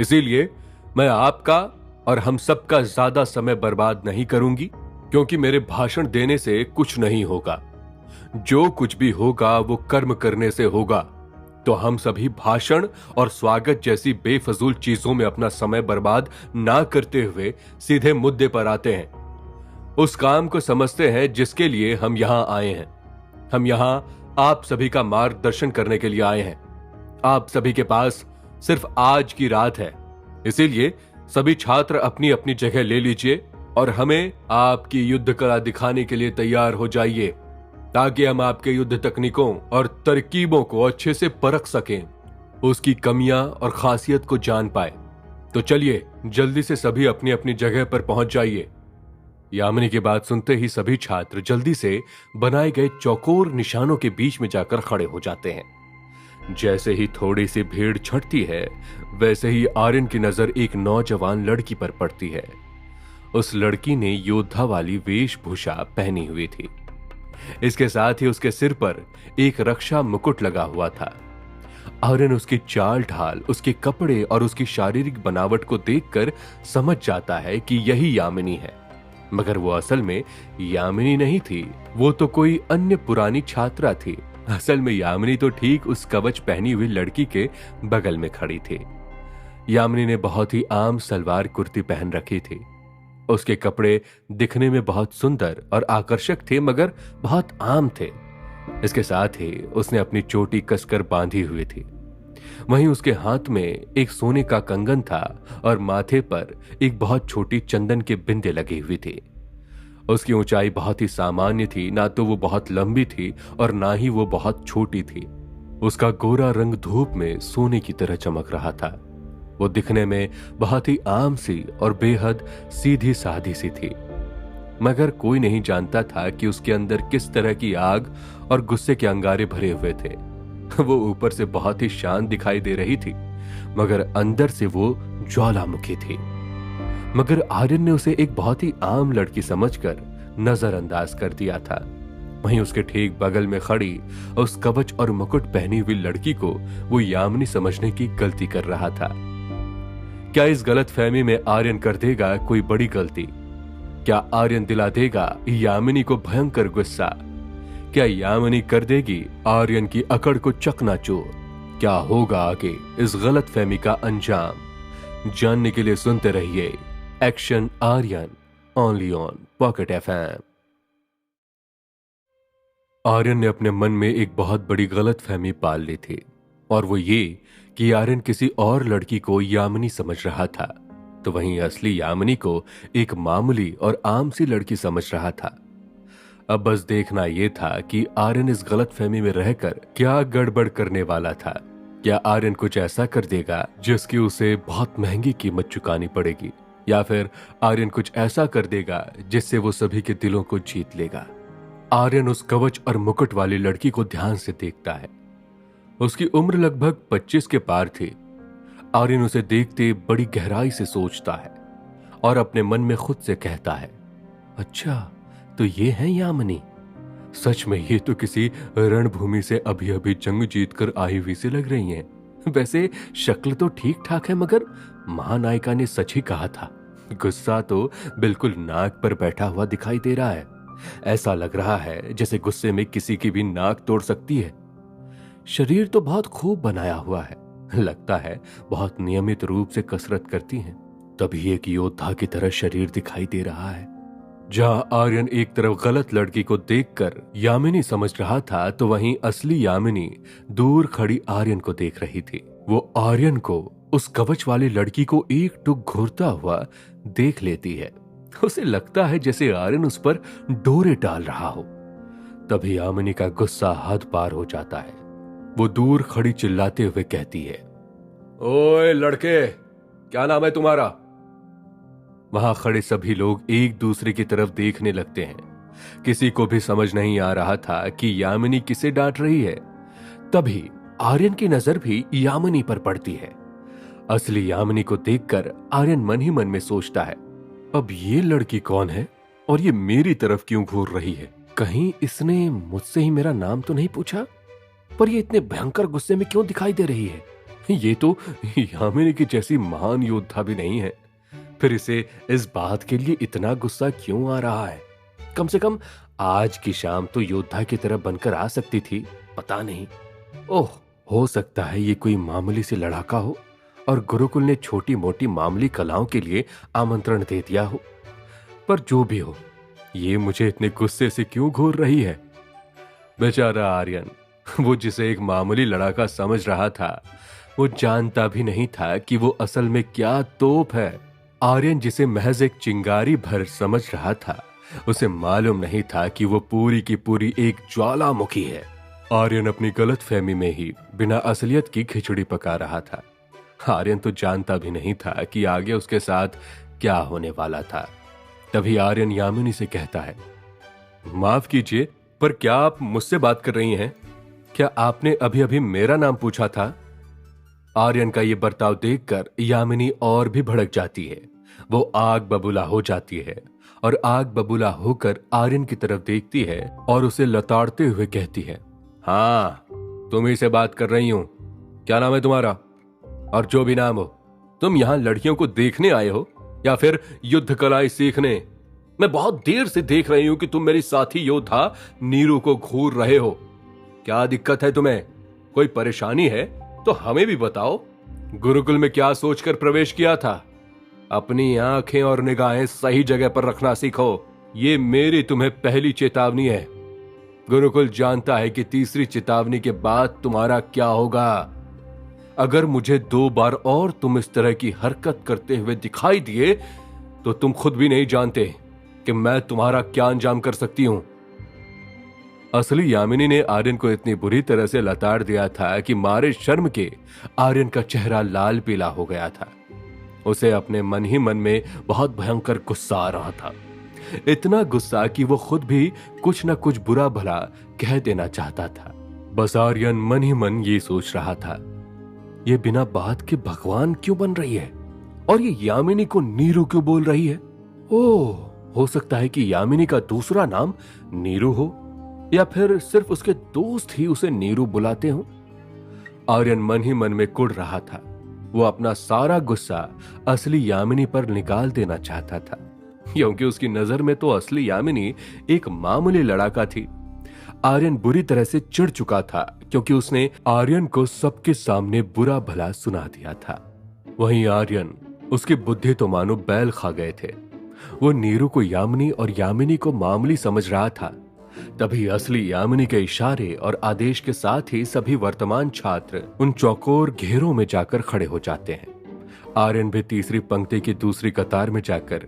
इसीलिए मैं आपका और हम सबका ज्यादा समय बर्बाद नहीं करूंगी, क्योंकि मेरे भाषण देने से कुछ नहीं होगा। जो कुछ भी होगा वो कर्म करने से होगा। तो हम सभी भाषण और स्वागत जैसी बेफजूल चीजों में अपना समय बर्बाद ना करते हुए सीधे मुद्दे पर आते हैं। उस काम को समझते हैं जिसके लिए हम यहां आए हैं। हम यहां आप सभी का मार्गदर्शन करने के लिए आए हैं। आप सभी के पास सिर्फ आज की रात है, इसीलिए सभी छात्र अपनी अपनी जगह ले लीजिए और हमें आपकी युद्ध कला दिखाने के लिए तैयार हो जाइए, ताकि हम आपके युद्ध तकनीकों और तरकीबों को अच्छे से परख सकें, उसकी कमियां और खासियत को जान पाए। तो चलिए जल्दी से सभी अपनी अपनी जगह पर पहुंच जाइए। यामिनी की बात सुनते ही सभी छात्र जल्दी से बनाए गए चौकोर निशानों के बीच में जाकर खड़े हो जाते हैं। जैसे ही थोड़ी सी भीड़ छटती है, वैसे ही आर्यन की नजर एक नौजवान लड़की पर पड़ती है। उस लड़की ने योद्धा वाली वेशभूषा पहनी हुई थी। इसके साथ ही उसके सिर पर एक रक्षा मुकुट लगा हुआ था। आर्यन उसकी चाल ढाल, उसके कपड़े और उसकी शारीरिक बनावट को देखकर समझ जाता है कि यही यामिनी है। मगर वो असल में यामिनी नहीं थी, वो तो कोई अन्य पुरानी छात्रा थी। असल में यामिनी तो ठीक उस कवच पहनी हुई लड़की के बगल में खड़ी थी। यामिनी ने बहुत ही आम सलवार कुर्ती पहन रखी थी। उसके कपड़े दिखने में बहुत सुंदर और आकर्षक थे, मगर बहुत आम थे। इसके साथ ही उसने अपनी चोटी कसकर बांधी हुई थी। वहीं उसके हाथ में एक सोने का कंगन था और माथे पर एक बहुत छोटी चंदन की बिंदी लगी हुई थी। उसकी ऊंचाई बहुत ही सामान्य थी, ना तो वो बहुत लंबी थी और ना ही वो बहुत छोटी थी। उसका गोरा रंग धूप में सोने की तरह चमक रहा था। वो दिखने में बहुत ही आम सी और बेहद सीधी सादी सी थी, मगर कोई नहीं जानता था कि उसके अंदर किस तरह की आग और गुस्से के अंगारे भरे हुए थे। वो ऊपर से बहुत ही शांत दिखाई दे रही थी, मगर अंदर से वो ज्वालामुखी थी। मगर आर्यन ने उसे एक बहुत ही आम लड़की समझकर नजरअंदाज कर दिया था। वहीं उसके ठीक बगल में खड़ी उस कवच और मुकुट पहनी हुई लड़की को वो यामिनी समझने की गलती कर रहा था। क्या इस गलत फहमी में आर्यन कर देगा कोई बड़ी गलती? क्या आर्यन दिला देगा यामिनी को भयंकर गुस्सा? क्या यामिनी कर देगी आर्यन की अकड़ को चकनाचूर? क्या होगा आगे इस गलत फहमी का अंजाम? जानने के लिए सुनते रहिए action Aryan, only on Pocket FM. Aryan ने अपने मन में एक बहुत बड़ी गलत फहमी पाल ली थी, और वो ये कि आर्यन किसी और लड़की को यामिनी समझ रहा था, तो वहीं असली यामिनी को एक मामूली और आम सी लड़की समझ रहा था। अब बस देखना यह था कि आर्यन इस गलतफहमी में रहकर क्या गड़बड़ करने वाला था। क्या आर्यन कुछ ऐसा कर देगा जिसकी उसे बहुत महंगी कीमत चुकानी पड़ेगी, या फिर आर्यन कुछ ऐसा कर देगा जिससे वो सभी के दिलों को जीत लेगा। आर्यन उस कवच और मुकुट वाली लड़की को ध्यान से देखता है। उसकी उम्र लगभग 25 के पार थी। आर्यन उसे देखते बड़ी गहराई से सोचता है और अपने मन में खुद से कहता है, अच्छा तो ये है यामिनी। सच में ये तो किसी रणभूमि से अभी अभी जंग जीतकर आई हुई से लग रही हैं। वैसे शक्ल तो ठीक ठाक है, मगर महानायिका ने सच ही कहा था, गुस्सा तो बिल्कुल नाक पर बैठा हुआ दिखाई दे रहा है। ऐसा लग रहा है जैसे गुस्से में किसी की भी नाक तोड़ सकती है। शरीर तो बहुत खूब बनाया हुआ है, लगता है बहुत नियमित रूप से कसरत करती हैं, तभी एक योद्धा की तरह शरीर दिखाई दे रहा है। जहां आर्यन एक तरफ गलत लड़की को देखकर यामिनी समझ रहा था, तो वहीं असली यामिनी दूर खड़ी आर्यन को देख रही थी। वो आर्यन को उस कवच वाली लड़की को एक टुक घूरता हुआ देख लेती है। उसे लगता है जैसे आर्यन उस पर डोरे डाल रहा हो। तभी यामिनी का गुस्सा हद पार हो जाता है। वो दूर खड़ी चिल्लाते हुए कहती है, ओए लड़के, क्या नाम है तुम्हारा? वहां खड़े सभी लोग एक दूसरे की तरफ देखने लगते हैं। किसी को भी समझ नहीं आ रहा था कि यामिनी किसे डांट रही है। तभी आर्यन की नजर भी यामिनी पर पड़ती है। असली यामिनी को देखकर आर्यन मन ही मन में सोचता है, अब ये लड़की कौन है और ये मेरी तरफ क्यों घूर रही है? कहीं इसने मुझसे ही मेरा नाम तो नहीं पूछा? पर ये इतने भयंकर गुस्से में क्यों दिखाई दे रही है? ये तो यामिनी की जैसी महान योद्धा भी नहीं है, फिर इसे इस बात के लिए इतना गुस्सा क्यों आ रहा है? कम से कम आज की शाम तो योद्धा की तरह बनकर आ सकती थी, पता नहीं। ओह, हो सकता है ये कोई मामूली सी लड़ाका हो और गुरुकुल ने छोटी मोटी मामूली कलाओं के लिए आमंत्रण दे दिया हो। पर जो भी हो, ये मुझे इतने गुस्से से क्यों घूर रही है? बेचारा आर्यन, वो जिसे एक मामूली लड़ाका समझ रहा था, वो जानता भी नहीं था कि वो असल में क्या तोप है। आर्यन जिसे महज एक चिंगारी भर समझ रहा था, उसे मालूम नहीं था कि वो पूरी की पूरी एक ज्वालामुखी है। आर्यन अपनी गलतफहमी में ही बिना असलियत की खिचड़ी पका रहा था। आर्यन तो जानता भी नहीं था कि आगे उसके साथ क्या होने वाला था। तभी आर्यन यामिनी से कहता है, माफ कीजिए, पर क्या आप मुझसे बात कर रही हैं? क्या आपने अभी अभी मेरा नाम पूछा था? आर्यन का ये बर्ताव देखकर यामिनी और भी भड़क जाती है। वो आग बबूला हो जाती है और आग बबूला होकर आर्यन की तरफ देखती है और उसे लताड़ते हुए कहती है, हाँ, तुम ही से बात कर रही हूं। क्या नाम है तुम्हारा? और जो भी नाम हो, तुम यहां लड़कियों को देखने आए हो या फिर युद्ध कलाएं सीखने? मैं बहुत देर से देख रही हूं कि तुम मेरी साथी योद्धा नीरू को घूर रहे हो। क्या दिक्कत है तुम्हें? कोई परेशानी है तो हमें भी बताओ। गुरुकुल में क्या सोचकर प्रवेश किया था? अपनी आंखें और निगाहें सही जगह पर रखना सीखो। ये मेरी तुम्हें पहली चेतावनी है। गुरुकुल जानता है कि तीसरी चेतावनी के बाद तुम्हारा क्या होगा। अगर मुझे 2 बार और तुम इस तरह की हरकत करते हुए दिखाई दिए तो तुम खुद भी नहीं जानते कि मैं तुम्हारा क्या अंजाम कर सकती हूं। असली यामिनी ने आर्यन को इतनी बुरी तरह से लताड़ दिया था कि मारे शर्म के आर्यन का चेहरा लाल पीला हो गया था। उसे अपने मन ही मन में बहुत भयंकर गुस्सा आ रहा था। इतना गुस्सा कि वो खुद भी कुछ न कुछ बुरा भला कह देना चाहता था। बस आर्यन मन ही मन ये सोच रहा था, ये बिना बात के भगवान क्यों बन रही है और ये यामिनी को नीरू क्यों बोल रही है? ओह, हो सकता है कि यामिनी का दूसरा नाम नीरू हो या फिर सिर्फ उसके दोस्त ही उसे नीरू बुलाते हो। आर्यन मन ही मन में कुढ़ रहा था। वो अपना सारा गुस्सा असली यामिनी पर निकाल देना चाहता था, क्योंकि उसकी नजर में तो असली यामिनी एक मामूली लड़ाका थी। आर्यन बुरी तरह से चिढ़ चुका था क्योंकि उसने आर्यन को सबके सामने बुरा भला सुना दिया था। वहीं आर्यन, उसकी बुद्धि तो मानो बैल खा गए थे। वो नीरू को यामिनी और यामिनी को मामूली समझ रहा था। तभी असली यामिनी के इशारे और आदेश के साथ ही सभी वर्तमान छात्र उन चौकोर घेरों में जाकर खड़े हो जाते हैं। आर्यन भी तीसरी पंक्ति की दूसरी कतार में जाकर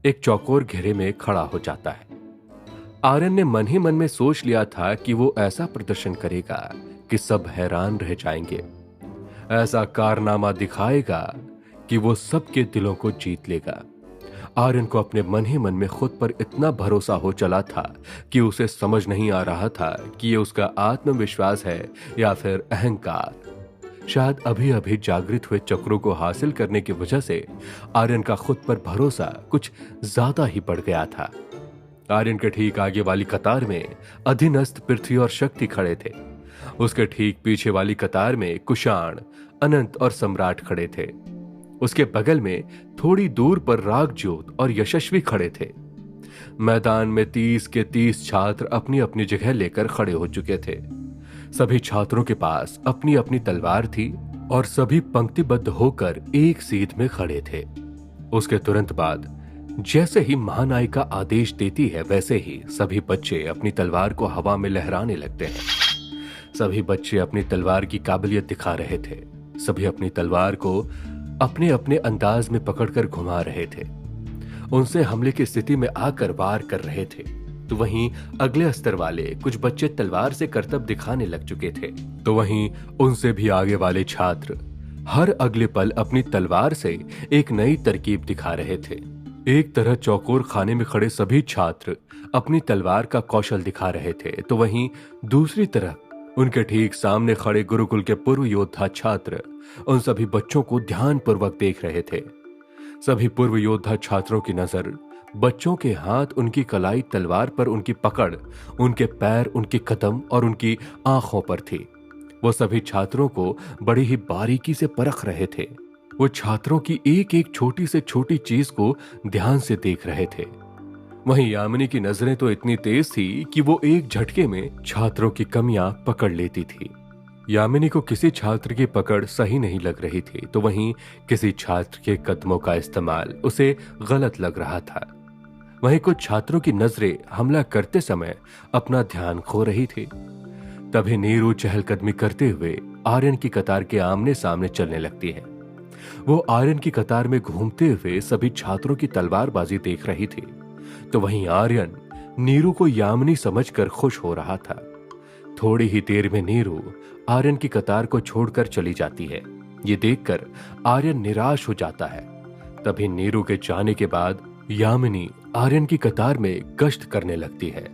एक चौकोर घेरे में खड़ा हो जाता है। आर्यन ने मन ही मन में सोच लिया था कि वो ऐसा प्रदर्शन करेगा कि सब हैरान रह जाएंगे। ऐसा कारनामा दिखाएगा कि वो सबके दिलों को जीत लेगा। आर्यन को अपने मन ही मन में खुद पर इतना भरोसा हो चला था कि उसे समझ नहीं आ रहा था कि ये उसका आत्मविश्वास है या फिर अहंकार। शायद अभी अभी जागृत हुए चक्रों को हासिल करने की वजह से आर्यन का खुद पर भरोसा कुछ ज्यादा ही बढ़ गया था। आर्यन के ठीक आगे वाली कतार में अधीनस्थ पृथ्वी और शक्ति खड़े थे। उसके ठीक पीछे वाली कतार में कुषाण, अनंत और सम्राट खड़े थे। उसके बगल में थोड़ी दूर पर रागज्योत और यशस्वी खड़े थे। मैदान में 30 के 30 छात्र अपनी अपनी जगह लेकर खड़े हो चुके थे। सभी छात्रों के पास अपनी अपनी तलवार थी और सभी पंक्तिबद्ध होकर एक सीध में खड़े थे। उसके तुरंत बाद जैसे ही महानायिका आदेश देती है, वैसे ही सभी बच्चे अपनी तलवार को हवा में लहराने लगते हैं। सभी बच्चे अपनी तलवार की काबिलियत दिखा रहे थे। सभी अपनी तलवार को अपने अपने अंदाज में पकड़कर घुमा रहे थे। उनसे हमले की स्थिति में आकर वार कर रहे थे। तो वहीं अगले स्तर वाले कुछ बच्चे तलवार से करतब दिखाने लग चुके थे। तो वहीं उनसे भी आगे वाले छात्र हर अगले पल अपनी तलवार से एक नई तरकीब दिखा रहे थे। एक तरह चौकोर खाने में खड़े सभी छात्र अपनी तलवार का कौशल दिखा रहे थे, तो वहीं दूसरी तरफ उनके ठीक सामने खड़े गुरुकुल के पूर्व योद्धा छात्र उन सभी बच्चों को ध्यानपूर्वक देख रहे थे। सभी पूर्व योद्धा छात्रों की नजर बच्चों के हाथ, उनकी कलाई तलवार पर, उनकी पकड़, उनके पैर, उनके कदम और उनकी आंखों पर थी। वो सभी छात्रों को बड़ी ही बारीकी से परख रहे थे। वो छात्रों की एक एक छोटी से छोटी चीज को ध्यान से देख रहे थे। वहीं यामिनी की नजरें तो इतनी तेज थी कि वो एक झटके में छात्रों की कमियां पकड़ लेती थी। यामिनी को किसी छात्र की पकड़ सही नहीं लग रही थी, तो वहीं किसी छात्र के कदमों का इस्तेमाल उसे गलत लग रहा था। वहीं कुछ छात्रों की नजरें हमला करते समय अपना ध्यान खो रही थी। तभी नीरू चहलकदमी करते हुए आर्यन की कतार के आमने सामने चलने लगती है। वो आर्यन की कतार में घूमते हुए सभी छात्रों की तलवारबाजी देख रही थी, तो वहीं आर्यन नीरू को यामिनी समझकर खुश हो रहा था। थोड़ी ही देर में नीरू आर्यन की कतार को छोड़कर चली जाती है। ये देखकर आर्यन निराश हो जाता है। तभी नीरू के जाने के बाद यामिनी आर्यन की कतार में गश्त करने लगती है।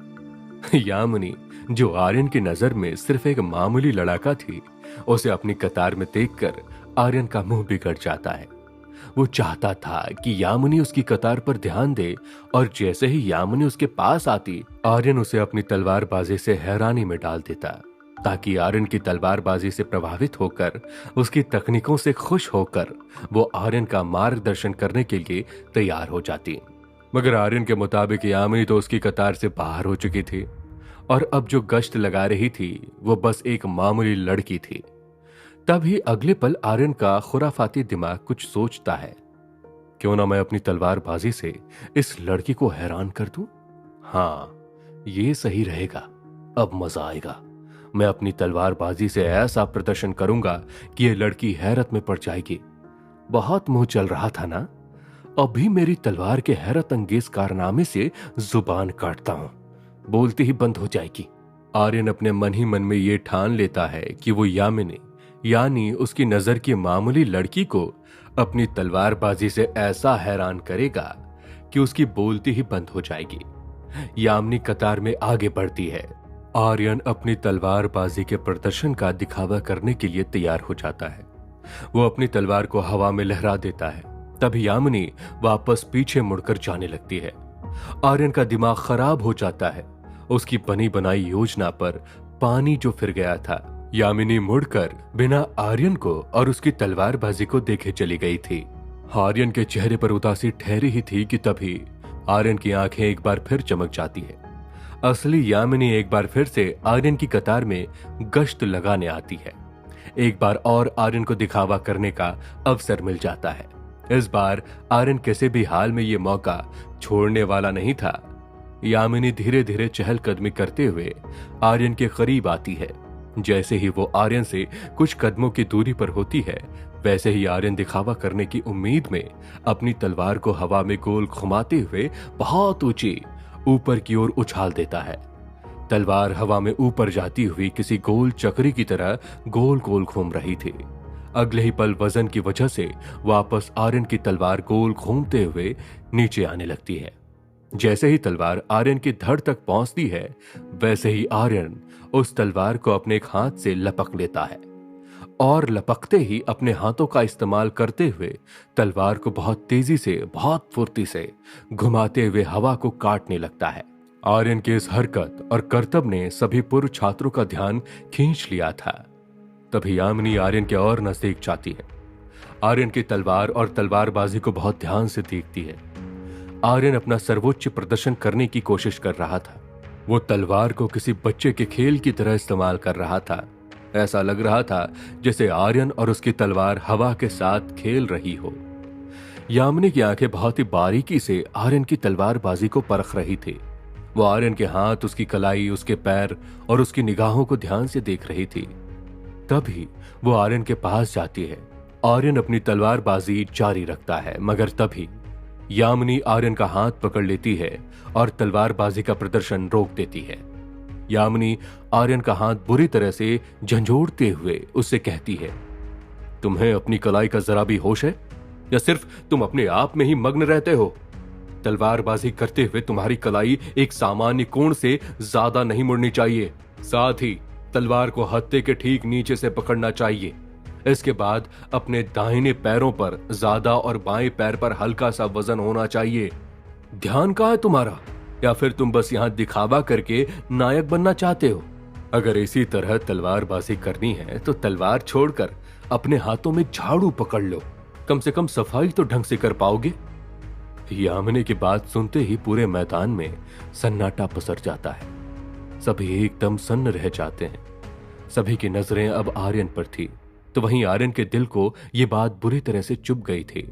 यामिनी, जो आर्यन की नजर में सिर्फ एक मामूली लड़ाका थी, उसे अपनी कतार में देखकर आर्यन का मुंह बिगड़ जाता है। वो चाहता था कि यामिनी उसकी कतार पर ध्यान दे, और जैसे ही यामिनी उसके पास आती, आर्यन उसे अपनी तलवारबाजी से हैरानी में डाल देता, ताकि आर्यन की तलवारबाजी से प्रभावित होकर, उसकी तकनीकों से खुश होकर वो आर्यन का मार्गदर्शन करने के लिए तैयार हो जाती। मगर आर्यन के मुताबिक यामिनी तो उसकी कतार से बाहर हो चुकी थी, और अब जो गश्त लगा रही थी वो बस एक मामूली लड़की थी। तभी अगले पल आर्यन का खुराफाती दिमाग कुछ सोचता है, क्यों ना मैं अपनी तलवारबाजी से इस लड़की को हैरान कर दूं? हाँ, ये सही रहेगा। अब मजा आएगा। मैं अपनी तलवारबाजी से ऐसा प्रदर्शन करूंगा कि ये लड़की हैरत में पड़ जाएगी। बहुत मुंह चल रहा था ना, अभी मेरी तलवार के हैरत अंगेज कारनामे से जुबान काटता हूं, बोलती ही बंद हो जाएगी। आर्यन अपने मन ही मन में ये ठान लेता है कि वो यामिनी, यानी उसकी नजर की मामूली लड़की को अपनी तलवारबाजी से ऐसा हैरान करेगा कि उसकी बोलती ही बंद हो जाएगी। यामिनी कतार में आगे बढ़ती है। आर्यन अपनी तलवारबाजी के प्रदर्शन का दिखावा करने के लिए तैयार हो जाता है। वो अपनी तलवार को हवा में लहरा देता है। तभी यामिनी वापस पीछे मुड़कर जाने लगती है। आर्यन का दिमाग खराब हो जाता है। उसकी बनी बनाई योजना पर पानी जो फिर गया था। यामिनी मुड़कर बिना आर्यन को और उसकी तलवारबाजी को देखे चली गई थी। आर्यन के चेहरे पर उदासी ठहरी ही थी कि तभी आर्यन की आंखें एक बार फिर चमक जाती है। असली यामिनी एक बार फिर से आर्यन की कतार में गश्त लगाने आती है। एक बार और आर्यन को दिखावा करने का अवसर मिल जाता है। इस बार आर्यन किसी भी हाल में ये मौका छोड़ने वाला नहीं था। यामिनी धीरे धीरे चहलकदमी करते हुए आर्यन के करीब आती है। जैसे ही वो आर्यन से कुछ कदमों की दूरी पर होती है, वैसे ही आर्यन दिखावा करने की उम्मीद में अपनी तलवार को हवा में गोल घुमाते हुए बहुत ऊंची ऊपर की ओर उछाल देता है। तलवार हवा में ऊपर जाती हुई किसी गोल चक्री की तरह गोल गोल घूम रही थी। अगले ही पल वजन की वजह से वापस आर्यन की तलवार गोल घूमते हुए नीचे आने लगती है। जैसे ही तलवार आर्यन की धड़ तक पहुंचती है, वैसे ही आर्यन उस तलवार को अपने एक हाथ से लपक लेता है, और लपकते ही अपने हाथों का इस्तेमाल करते हुए तलवार को बहुत तेजी से, बहुत फुर्ती से घुमाते हुए हवा को काटने लगता है। आर्यन की इस हरकत और करतब ने सभी पूर्व छात्रों का ध्यान खींच लिया था। तभी यामिनी आर्यन के और नजदीक जाती है। आर्यन की तलवार और तलवारबाजी को बहुत ध्यान से देखती है। आर्यन अपना सर्वोच्च प्रदर्शन करने की कोशिश कर रहा था। वो तलवार को किसी बच्चे के खेल की तरह इस्तेमाल कर रहा था। ऐसा लग रहा था जैसे आर्यन और उसकी तलवार हवा के साथ खेल रही हो। यामिनी की आंखें बहुत ही बारीकी से आर्यन की तलवारबाजी को परख रही थी। वो आर्यन के हाथ, उसकी कलाई, उसके पैर और उसकी निगाहों को ध्यान से देख रही थी। तभी वो आर्यन के पास जाती है। आर्यन अपनी तलवारबाजी जारी रखता है, मगर तभी यामिनी आर्यन का हाथ पकड़ लेती है और तलवारबाजी का प्रदर्शन रोक देती है। यामिनी आर्यन का हाथ बुरी तरह से झंझोड़ते हुए उससे कहती है, तुम्हें अपनी कलाई का जरा भी होश है, या सिर्फ तुम अपने आप में ही मग्न रहते हो? तलवारबाजी करते हुए तुम्हारी कलाई एक सामान्य कोण से ज्यादा नहीं मुड़नी चाहिए। साथ ही तलवार को हत्थे के ठीक नीचे से पकड़ना चाहिए। इसके बाद अपने दाहिने पैरों पर ज्यादा और बाएं पैर पर हल्का सा वजन होना चाहिए। ध्यान कहाँ है तुम्हारा? या फिर तुम बस यहां दिखावा करके नायक बनना चाहते हो? अगर इसी तरह तलवारबाजी करनी है तो तलवार छोड़कर अपने हाथों में झाड़ू पकड़ लो। कम से कम सफाई तो ढंग से कर पाओगे। यामिनी की बात सुनते ही पूरे मैदान में सन्नाटा पसर जाता है। सभी एकदम सन्न रह जाते हैं। सभी की नजरें अब आर्यन पर थी, तो वहीं आर्यन के दिल को यह बात बुरी तरह से चुभ गई थी।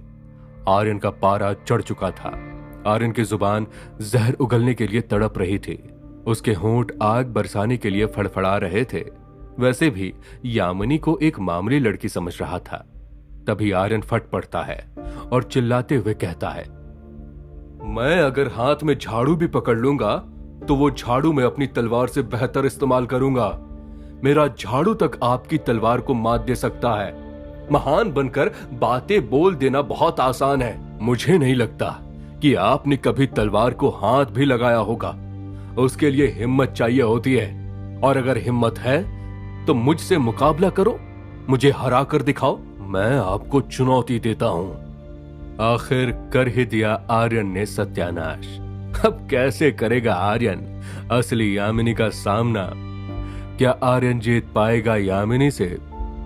आर्यन का पारा चढ़ चुका था। आर्यन की जुबान जहर उगलने के लिए तड़प रही थी। उसके होंठ आग बरसाने के लिए फड़फड़ा रहे थे। वैसे भी यामिनी को एक मामूली लड़की समझ रहा था। तभी आर्यन फट पड़ता है और चिल्लाते हुए कहता है, मैं अगर हाथ में झाड़ू भी पकड़ लूंगा तो वो झाड़ू मैं अपनी तलवार से बेहतर इस्तेमाल करूंगा। मेरा झाड़ू तक आपकी तलवार को मात दे सकता है। महान बनकर बातें बोल देना बहुत आसान है। मुझे नहीं लगता कि आपने कभी तलवार को हाथ भी लगाया होगा। उसके लिए हिम्मत चाहिए होती है, और अगर हिम्मत है तो मुझसे मुकाबला करो, मुझे हरा कर दिखाओ। मैं आपको चुनौती देता हूं। आखिर कर ही दिया आर्यन ने सत्यानाश। अब कैसे करेगा आर्यन असली यामिनी का सामना? क्या आर्यन जीत पाएगा यामिनी से?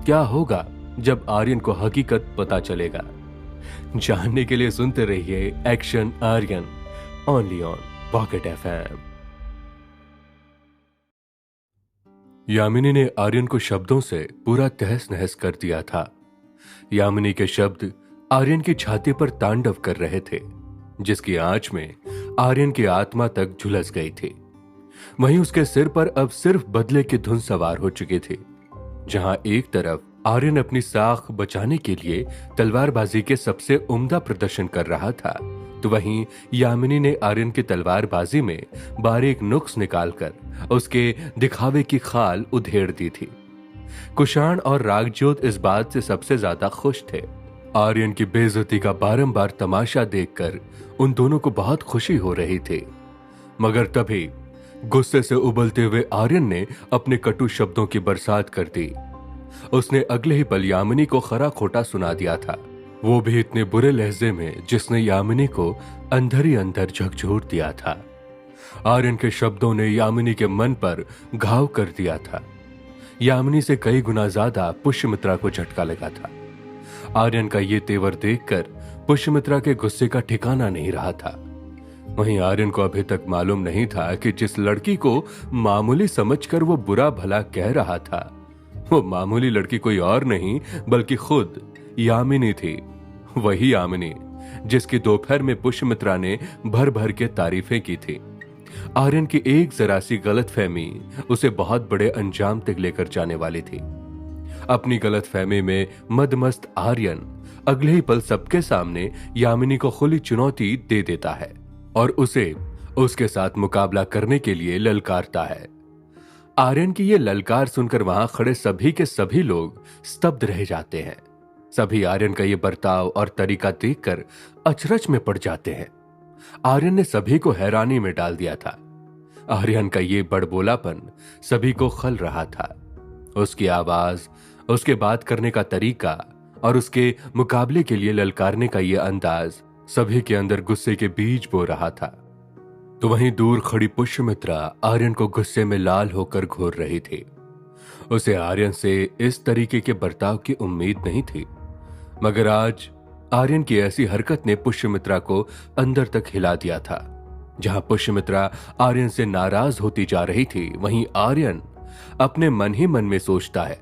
क्या होगा जब आर्यन को हकीकत पता चलेगा? जानने के लिए सुनते रहिए action Aryan, only on Pocket FM. Yamini ने आर्यन को शब्दों से पूरा तहस नहस कर दिया था। यामिनी के शब्द आर्यन की छाती पर तांडव कर रहे थे, जिसकी आंच में आर्यन की आत्मा तक झुलस गई थी। वहीं उसके सिर पर अब सिर्फ बदले की धुन सवार हो चुकी थी। जहां एक तरफ आर्यन अपनी साख बचाने के लिए तलवारबाजी के सबसे उम्दा प्रदर्शन कर रहा था, तो वहीं यामिनी ने आर्यन की तलवारबाजी में बारीक नुक्स निकालकर उसके दिखावे की खाल उधेड़ दी थी। कुशाण और रागजोत इस बात से सबसे ज्यादा खुश थे। आर्यन की बेइज्जती का बारंबार तमाशा देखकर उन दोनों को बहुत खुशी हो रही थी। मगर तभी गुस्से से उबलते हुए आर्यन ने अपने कटु शब्दों की बरसात कर दी। उसने अगले ही पल यामिनी को खरा खोटा सुना दिया था, वो भी इतने बुरे लहजे में जिसने यामिनी को अंदर ही अंदर झकझोर दिया था। आर्यन के शब्दों ने यामिनी के मन पर घाव कर दिया था। यामिनी से कई गुना ज्यादा पुष्यमित्रा को झटका लगा था। आर्यन का ये तेवर देखकर पुष्यमित्रा के गुस्से का ठिकाना नहीं रहा था। वहीं आर्यन को अभी तक मालूम नहीं था कि जिस लड़की को मामूली समझकर वो बुरा भला कह रहा था, वो मामूली लड़की कोई और नहीं बल्कि खुद यामिनी थी। वही यामिनी जिसकी दोपहर में पुष्यमित्रा ने भर भर के तारीफें की थी। आर्यन की एक जरा सी गलतफहमी उसे बहुत बड़े अंजाम तक लेकर जाने वाली थी। अपनी गलतफहमी में मदमस्त आर्यन अगले ही पल सबके सामने यामिनी को खुली चुनौती दे देता है और उसे उसके साथ मुकाबला करने के लिए ललकारता है। आर्यन की ये ललकार सुनकर वहां खड़े सभी के सभी लोग स्तब्ध रह जाते हैं। सभी आर्यन का ये बर्ताव और तरीका देखकर अचरज में पड़ जाते हैं। आर्यन ने सभी को हैरानी में डाल दिया था। आर्यन का ये बड़बोलापन सभी को खल रहा था। उसकी आवाज, उसके बात करने का तरीका और उसके मुकाबले के लिए ललकारने का ये अंदाज सभी के अंदर गुस्से के बीज बो रहा था। तो वहीं दूर खड़ी पुष्यमित्रा आर्यन को गुस्से में लाल होकर घूर रही थी। उसे आर्यन से इस तरीके के बर्ताव की उम्मीद नहीं थी, मगर आज आर्यन की ऐसी हरकत ने पुष्यमित्रा को अंदर तक हिला दिया था। जहां पुष्यमित्रा आर्यन से नाराज होती जा रही थी, वहीं आर्यन अपने मन ही मन में सोचता है,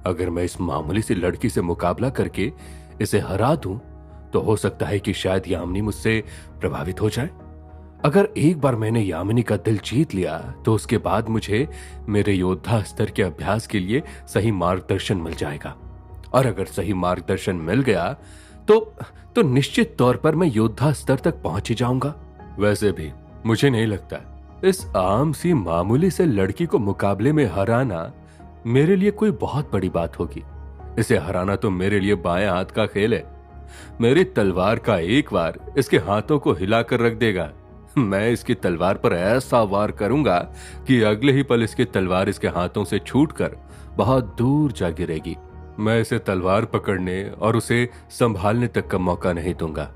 अगर मैं इस मामूली सी लड़की से मुकाबला करके इसे हरा दूं तो हो सकता है कि शायद यामिनी मुझसे प्रभावित हो जाए। अगर एक बार मैंने यामिनी का दिल जीत लिया तो उसके बाद मुझे मेरे योद्धा स्तर के अभ्यास के लिए सही मार्गदर्शन मिल जाएगा, और अगर सही मार्गदर्शन मिल गया तो निश्चित तौर पर मैं योद्धा स्तर तक पहुंच ही जाऊंगा। वैसे भी मुझे नहीं लगता इस आम सी मामूली से लड़की को मुकाबले में हराना मेरे लिए कोई बहुत बड़ी बात होगी। इसे हराना तो मेरे लिए बाएं हाथ का खेल है। मेरी तलवार का एक वार इसके हाथों को हिलाकर रख देगा। मैं इसकी तलवार पर ऐसा वार करूंगा कि अगले ही पल इसकी तलवार इसके हाथों से छूटकर बहुत दूर जा गिरेगी। मैं इसे तलवार पकड़ने और उसे संभालने तक का मौका नहीं दूंगा।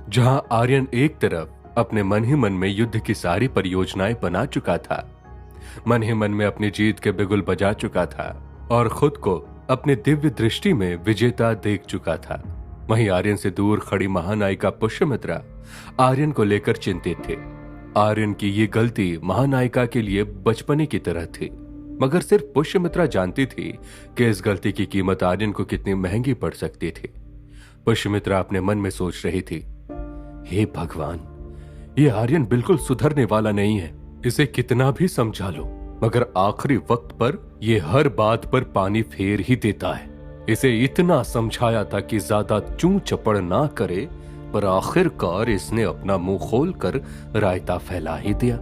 जहां आर्यन एक तरफ अपने मन ही मन में युद्ध की सारी परियोजनाएं बना चुका था, मन ही मन में अपनी जीत के बिगुल बजा चुका था और खुद को अपने दिव्य दृष्टि में विजेता देख चुका था, वहीं आर्यन से दूर खड़ी महानायिका पुष्यमित्रा आर्यन को लेकर चिंतित थे। आर्यन की ये गलती महानायिका के लिए बचपने की तरह थी, मगर सिर्फ पुष्यमित्रा जानती थी कि इस गलती की कीमत आर्यन को कितनी महंगी पड़ सकती थी। पुष्यमित्रा अपने मन में सोच रही थी, हे भगवान, ये आर्यन बिल्कुल सुधरने वाला नहीं है। इसे कितना भी समझा लो, मगर आखिरी वक्त पर ये हर बात पर पानी फेर ही देता है। इसे इतना समझाया था कि ज्यादा चूं चपड़ ना करे, पर आखिरकार इसने अपना मुंह खोलकर रायता फैला ही दिया।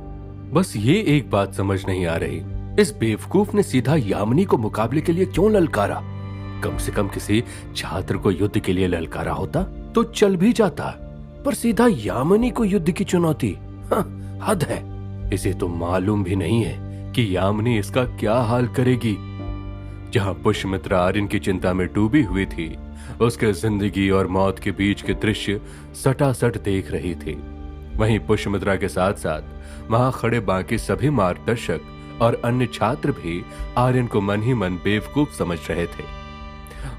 बस ये एक बात समझ नहीं आ रही, इस बेवकूफ ने सीधा यामिनी को मुकाबले के लिए क्यों ललकारा? कम से कम किसी छात्र को युद्ध के लिए ललकारा होता तो चल भी जाता, पर सीधा यामिनी को युद्ध की चुनौती, हद है। इसे तो मालूम भी नहीं है कि यामिनी इसका क्या हाल करेगी। जहां पुष्यमित्रा आर्यन की चिंता में डूबी हुई थी, उसके जिंदगी और मौत के बीच के दृश्य सटासट देख रही थी। वहीं पुष्यमित्रा के साथ साथ वहां खड़े बाकी सभी मार्गदर्शक और अन्य छात्र भी आर्यन को मन ही मन बेवकूफ समझ रहे थे।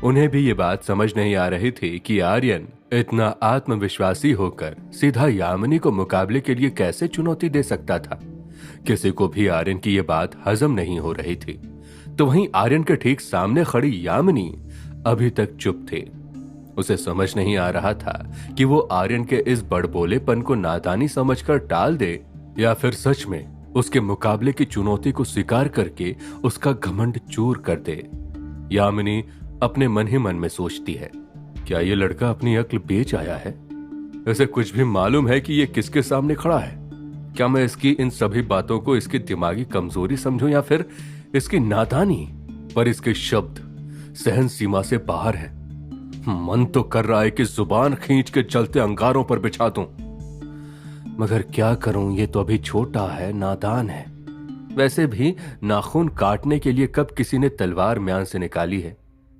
उन्हें भी ये बात समझ नहीं आ रही थी कि आर्यन इतना आत्मविश्वासी होकर सीधा यामिनी को मुकाबले के लिए कैसे चुनौती दे सकता था। किसी को भी आर्यन की ये बात हजम नहीं हो रही थी। तो वहीं आर्यन के ठीक सामने खड़ी यामिनी अभी तक चुप थे। उसे समझ नहीं आ रहा था कि वो आर्यन के इस बड़बोलेपन को नादानी समझकर टाल दे या फिर सच में उसके मुकाबले की चुनौती को स्वीकार करके उसका घमंड चूर कर दे। यामिनी अपने मन ही मन में सोचती है, क्या ये लड़का अपनी अक्ल बेच आया है? इसे कुछ भी मालूम है कि ये किसके सामने खड़ा है? क्या मैं इसकी इन सभी बातों को इसकी दिमागी कमजोरी समझूं या फिर इसकी नादानी? पर इसके शब्द सहन सीमा से बाहर है। मन तो कर रहा है कि जुबान खींच के जलते अंगारों पर बिछा दूं, मगर क्या करूं, ये तो अभी छोटा है, नादान है। वैसे भी नाखून काटने के लिए कब किसी ने तलवार म्यान से निकाली है?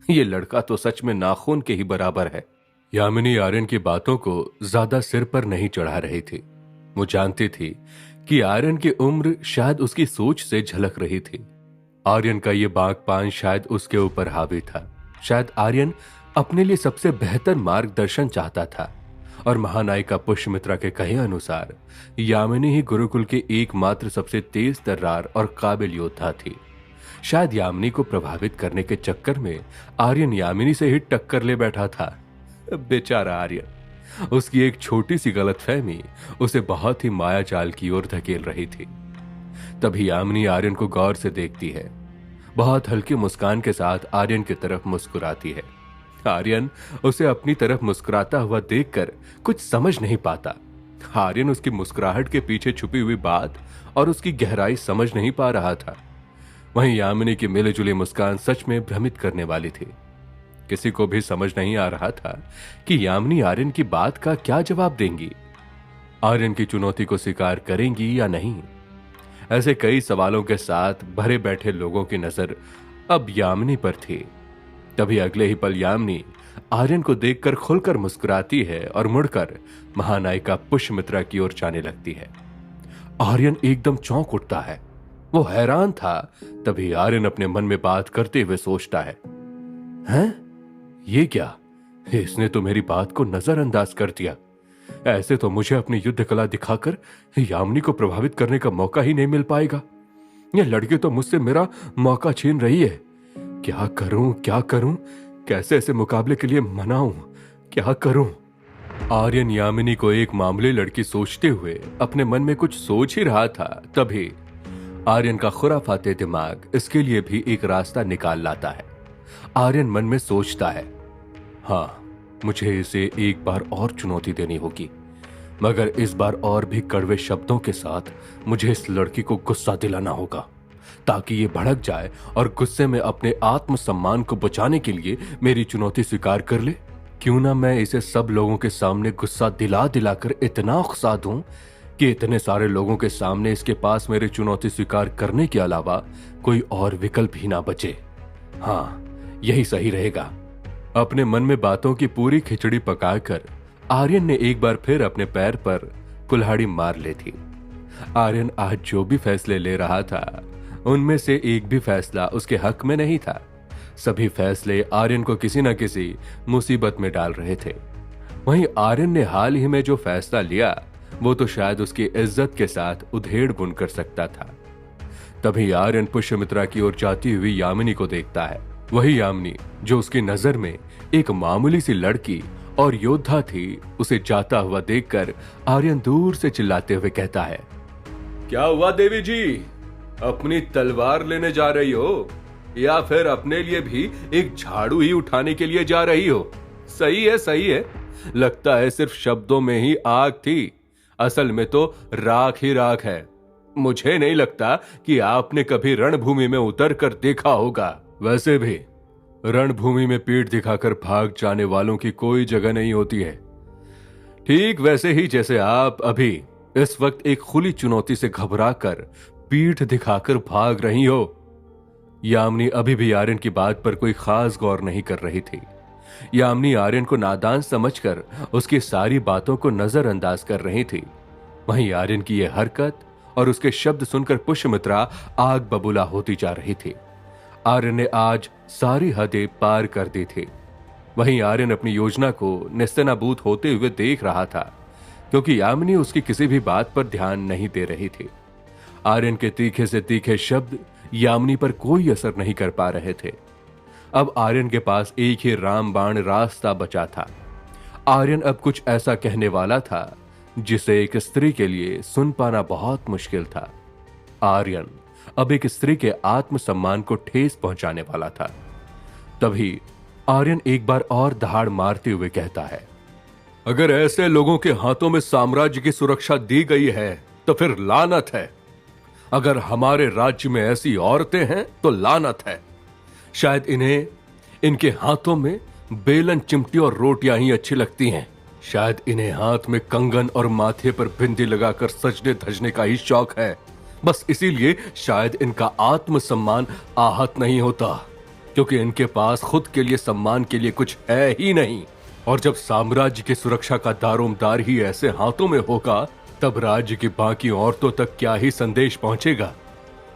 ये लड़का तो सच में नाखून के ही बराबर है। यामिनी आर्यन की बातों को ज्यादा सिर पर नहीं चढ़ा रही थी। वो जानती थी कि आर्यन की उम्र शायद उसकी सोच से झलक रही थी। आर्यन का ये बागपान शायद उसके ऊपर हावी था। शायद आर्यन अपने लिए सबसे बेहतर मार्गदर्शन चाहता था और महानायिका पुष्यमित्रा के कहे अनुसार यामिनी ही गुरुकुल के एकमात्र सबसे तेज तर्रार और काबिल योद्धा थी। शायद यामिनी को प्रभावित करने के चक्कर में आर्यन यामिनी से ही टक्कर ले बैठा था। बेचारा आर्यन, उसकी एक छोटी सी गलतफहमी उसे बहुत ही माया जाल की ओर धकेल रही थी। तभी यामिनी आर्यन को गौर से देखती है, बहुत हल्की मुस्कान के साथ आर्यन की तरफ मुस्कुराती है। आर्यन उसे अपनी तरफ मुस्कुराता हुआ देखकर कुछ समझ नहीं पाता। आर्यन उसकी मुस्कुराहट के पीछे छुपी हुई बात और उसकी गहराई समझ नहीं पा रहा था। वहीं यामिनी की मिली जुली मुस्कान सच में भ्रमित करने वाली थी। किसी को भी समझ नहीं आ रहा था कि यामिनी आर्यन की बात का क्या जवाब देंगी। आर्यन की चुनौती को स्वीकार करेंगी या नहीं? ऐसे कई सवालों के साथ भरे बैठे लोगों की नजर अब यामिनी पर थी। तभी अगले ही पल यामिनी आर्यन को देखकर खुलकर मुस्कुराती है और मुड़कर महानायिका पुष्यमित्रा की ओर जाने लगती है। आर्यन एकदम चौंक उठता है। वो हैरान था। तभी आर्यन अपने मन में बात करते हुए सोचता है, हैं? ये क्या? इसने तो मेरी बात को नजरअंदाज कर दिया। ऐसे तो मुझे अपनी युद्ध कला दिखाकर यामिनी को प्रभावित करने का मौका ही नहीं मिल पाएगा। ये लड़की तो मुझसे मेरा मौका छीन रही है। क्या करूं, क्या करूं? कैसे ऐसे मुकाबले के लिए मनाऊं? क्या करूं? आर्यन यामिनी को एक मामूली लड़की सोचते हुए अपने मन में कुछ सोच ही रहा था। तभी आर्यन का खुराफाते दिमाग इसके लिए भी एक रास्ता निकाल लाता है। आर्यन मन में सोचता है, हाँ, मुझे इसे एक बार और चुनौती देनी होगी, मगर इस बार और भी कड़वे शब्दों के साथ मुझे इस लड़की को गुस्सा दिलाना होगा, ताकि ये भड़क जाए और गुस्से में अपने आत्मसम्मान को बचाने के लिए मेरी चुनौती स्वीकार कर ले। क्यों ना मैं इसे सब लोगों के सामने गुस्सा दिला दिलाकर इतना उकसा दूं कि इतने सारे लोगों के सामने इसके पास मेरी चुनौती स्वीकार करने के अलावा कोई और विकल्प ही ना बचे। हाँ, यही सही रहेगा। अपने मन में बातों की पूरी खिचड़ी पकाकर आर्यन ने एक बार फिर अपने पैर पर कुल्हाड़ी मार ली थी। आर्यन आज जो भी फैसले ले रहा था, उनमें से एक भी फैसला उसके हक में नहीं था। सभी फैसले आर्यन को किसी न किसी मुसीबत में डाल रहे थे। वहीं आर्यन ने हाल ही में जो फैसला लिया, वो तो शायद उसकी इज्जत के साथ उधेड़ बुन कर सकता था। तभी आर्यन पुष्यमित्रा की ओर जाती हुई यामिनी को देखता है। वही यामिनी जो उसकी नजर में एक मामूली सी लड़की और योद्धा थी, उसे जाता हुआ देखकर आर्यन दूर से चिल्लाते हुए कहता है, क्या हुआ देवी जी? अपनी तलवार लेने जा रही हो या फिर अपने लिए भी एक झाड़ू ही उठाने के लिए जा रही हो? सही है, सही है। लगता है सिर्फ शब्दों में ही आग थी, असल में तो राख ही राख है। मुझे नहीं लगता कि आपने कभी रणभूमि में उतर कर देखा होगा। वैसे भी रणभूमि में पीठ दिखाकर भाग जाने वालों की कोई जगह नहीं होती है। ठीक वैसे ही जैसे आप अभी इस वक्त एक खुली चुनौती से घबराकर पीठ दिखाकर भाग रही हो। यामिनी अभी भी आर्यन की बात पर कोई खास गौर नहीं कर रही थी। यामिनी आर्यन को नादान समझकर उसकी सारी बातों को नजरअंदाज कर रही थी। वहीं आर्यन की यह हरकत और उसके शब्द सुनकर पुष्यमित्रा आग बबूला होती जा रही थी। आर्यन ने आज सारी हदें पार कर दी थी। वहीं आर्यन अपनी योजना को नेस्तनाबूद होते हुए देख रहा था, क्योंकि यामिनी उसकी किसी भी बात पर ध्यान नहीं दे रही थी। आर्यन के तीखे से तीखे शब्द यामिनी पर कोई असर नहीं कर पा रहे थे। अब आर्यन के पास एक ही रामबाण रास्ता बचा था। आर्यन अब कुछ ऐसा कहने वाला था जिसे एक स्त्री के लिए सुन पाना बहुत मुश्किल था। आर्यन अब एक स्त्री के आत्मसम्मान को ठेस पहुंचाने वाला था। तभी आर्यन एक बार और दहाड़ मारते हुए कहता है, अगर ऐसे लोगों के हाथों में साम्राज्य की सुरक्षा दी गई है तो फिर लानत है। अगर हमारे राज्य में ऐसी औरतें हैं तो लानत है। शायद इन्हें इनके हाथों में बेलन, चिमटी और रोटियां ही अच्छी लगती हैं। शायद इन्हें हाथ में कंगन और माथे पर बिंदी लगाकर सजने धजने का ही शौक है। बस इसीलिए शायद इनका आत्मसम्मान आहत नहीं होता, क्योंकि इनके पास खुद के लिए सम्मान के लिए कुछ है ही नहीं। और जब साम्राज्य की सुरक्षा का दारोमदार ही ऐसे हाथों में होगा, तब राज्य की बाकी औरतों तक क्या ही संदेश पहुंचेगा।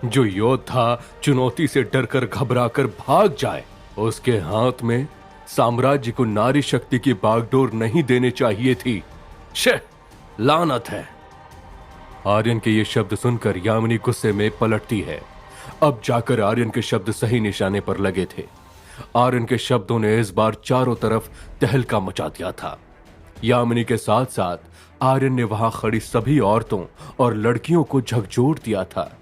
जो योद्धा चुनौती से डरकर घबराकर भाग जाए, उसके हाथ में साम्राज्य को नारी शक्ति की बागडोर नहीं देने चाहिए थी। शे, लानत है। आर्यन के ये शब्द सुनकर यामिनी गुस्से में पलटती है। अब जाकर आर्यन के शब्द सही निशाने पर लगे थे। आर्यन के शब्दों ने इस बार चारों तरफ तहलका मचा दिया था। यामिनी के साथ साथ आर्यन ने वहां खड़ी सभी औरतों और लड़कियों को झकझोर दिया था।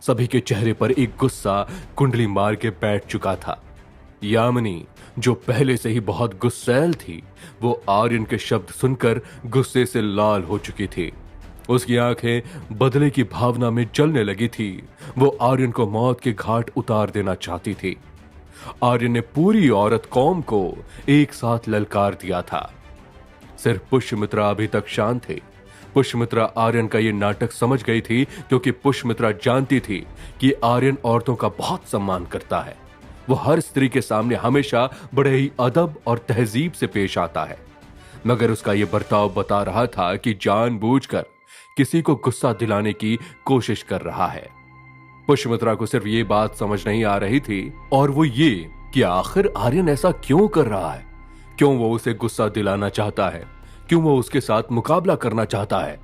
सभी के चेहरे पर एक गुस्सा कुंडली मार के बैठ चुका था। यामिनी, जो पहले से ही बहुत गुस्सैल थी, वो आर्यन के शब्द सुनकर गुस्से से लाल हो चुकी थी। उसकी आंखें बदले की भावना में जलने लगी थी। वो आर्यन को मौत के घाट उतार देना चाहती थी। आर्यन ने पूरी औरत कौम को एक साथ ललकार दिया था। सिर्फ पुष्यमित्रा अभी तक शांत थे। पुष्यमित्रा आर्यन का ये नाटक समझ गई थी, क्योंकि पुष्यमित्रा जानती थी कि आर्यन औरतों का बहुत सम्मान करता है। वो हर स्त्री के सामने हमेशा बड़े ही अदब और तहजीब से पेश आता है, मगर उसका ये बर्ताव बता रहा था कि जानबूझकर किसी को गुस्सा दिलाने की कोशिश कर रहा है। पुष्यमित्रा को सिर्फ ये बात समझ नहीं आ रही थी, और वो ये कि आखिर आर्यन ऐसा क्यों कर रहा है। क्यों वो उसे गुस्सा दिलाना चाहता है, क्यों वो उसके साथ मुकाबला करना चाहता है।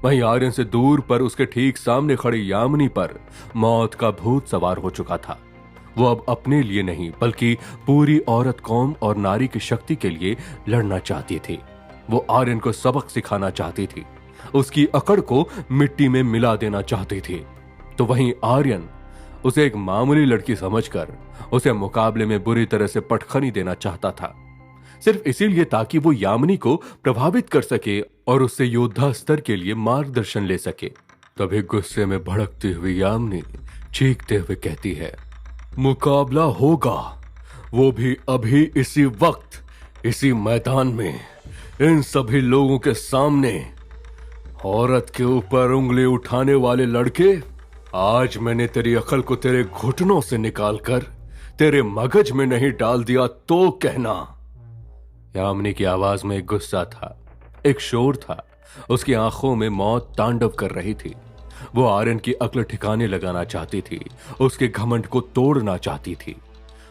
वहीं आर्यन से दूर पर उसके ठीक सामने खड़ी यामिनी पर मौत का भूत सवार हो चुका था। वो अब अपने लिए नहीं, बल्कि पूरी औरत कौम और नारी की शक्ति के लिए लड़ना चाहती थी। वो आर्यन को सबक सिखाना चाहती थी, उसकी अकड़ को मिट्टी में मिला देना चाहती थी। तो वहीं आर्यन उसे एक मामूली लड़की समझकर उसे मुकाबले में बुरी तरह से पटखनी देना चाहता था, सिर्फ इसीलिए ताकि वो यामिनी को प्रभावित कर सके और उससे योद्धा स्तर के लिए मार्गदर्शन ले सके। तभी गुस्से में भड़कती हुई यामिनी चीखते हुए कहती है, मुकाबला होगा, वो भी अभी इसी वक्त, इसी मैदान में, इन सभी लोगों के सामने। औरत के ऊपर उंगली उठाने वाले लड़के, आज मैंने तेरी अकल को तेरे घुटनों से निकालकर तेरे मगज में नहीं डाल दिया तो कहना। यामिनी की आवाज में एक गुस्सा था, एक शोर था। उसकी आंखों में मौत तांडव कर रही थी। वो आर्यन की अक्ल ठिकाने लगाना चाहती थी, उसके घमंड को तोड़ना चाहती थी,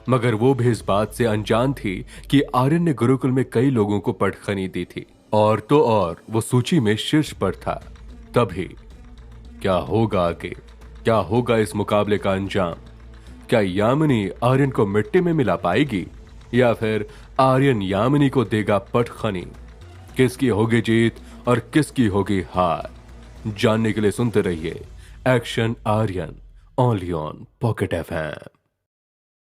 मगर वो भी इस बात से अनजान थी कि आर्यन ने गुरुकुल में कई लोगों को पटखनी दी थी, और तो और वो सूची में शीर्ष पर था। तभी क्या होगा आगे, क्या होगा इस मुकाबले का अंजाम? क्या यामिनी आर्यन को मिट्टी में मिला पाएगी, या फिर आर्यन यामिनी को देगा पटखनी? किसकी होगी जीत और किसकी होगी हार, जानने के लिए सुनते रहिए action Aryan, only on Pocket FM.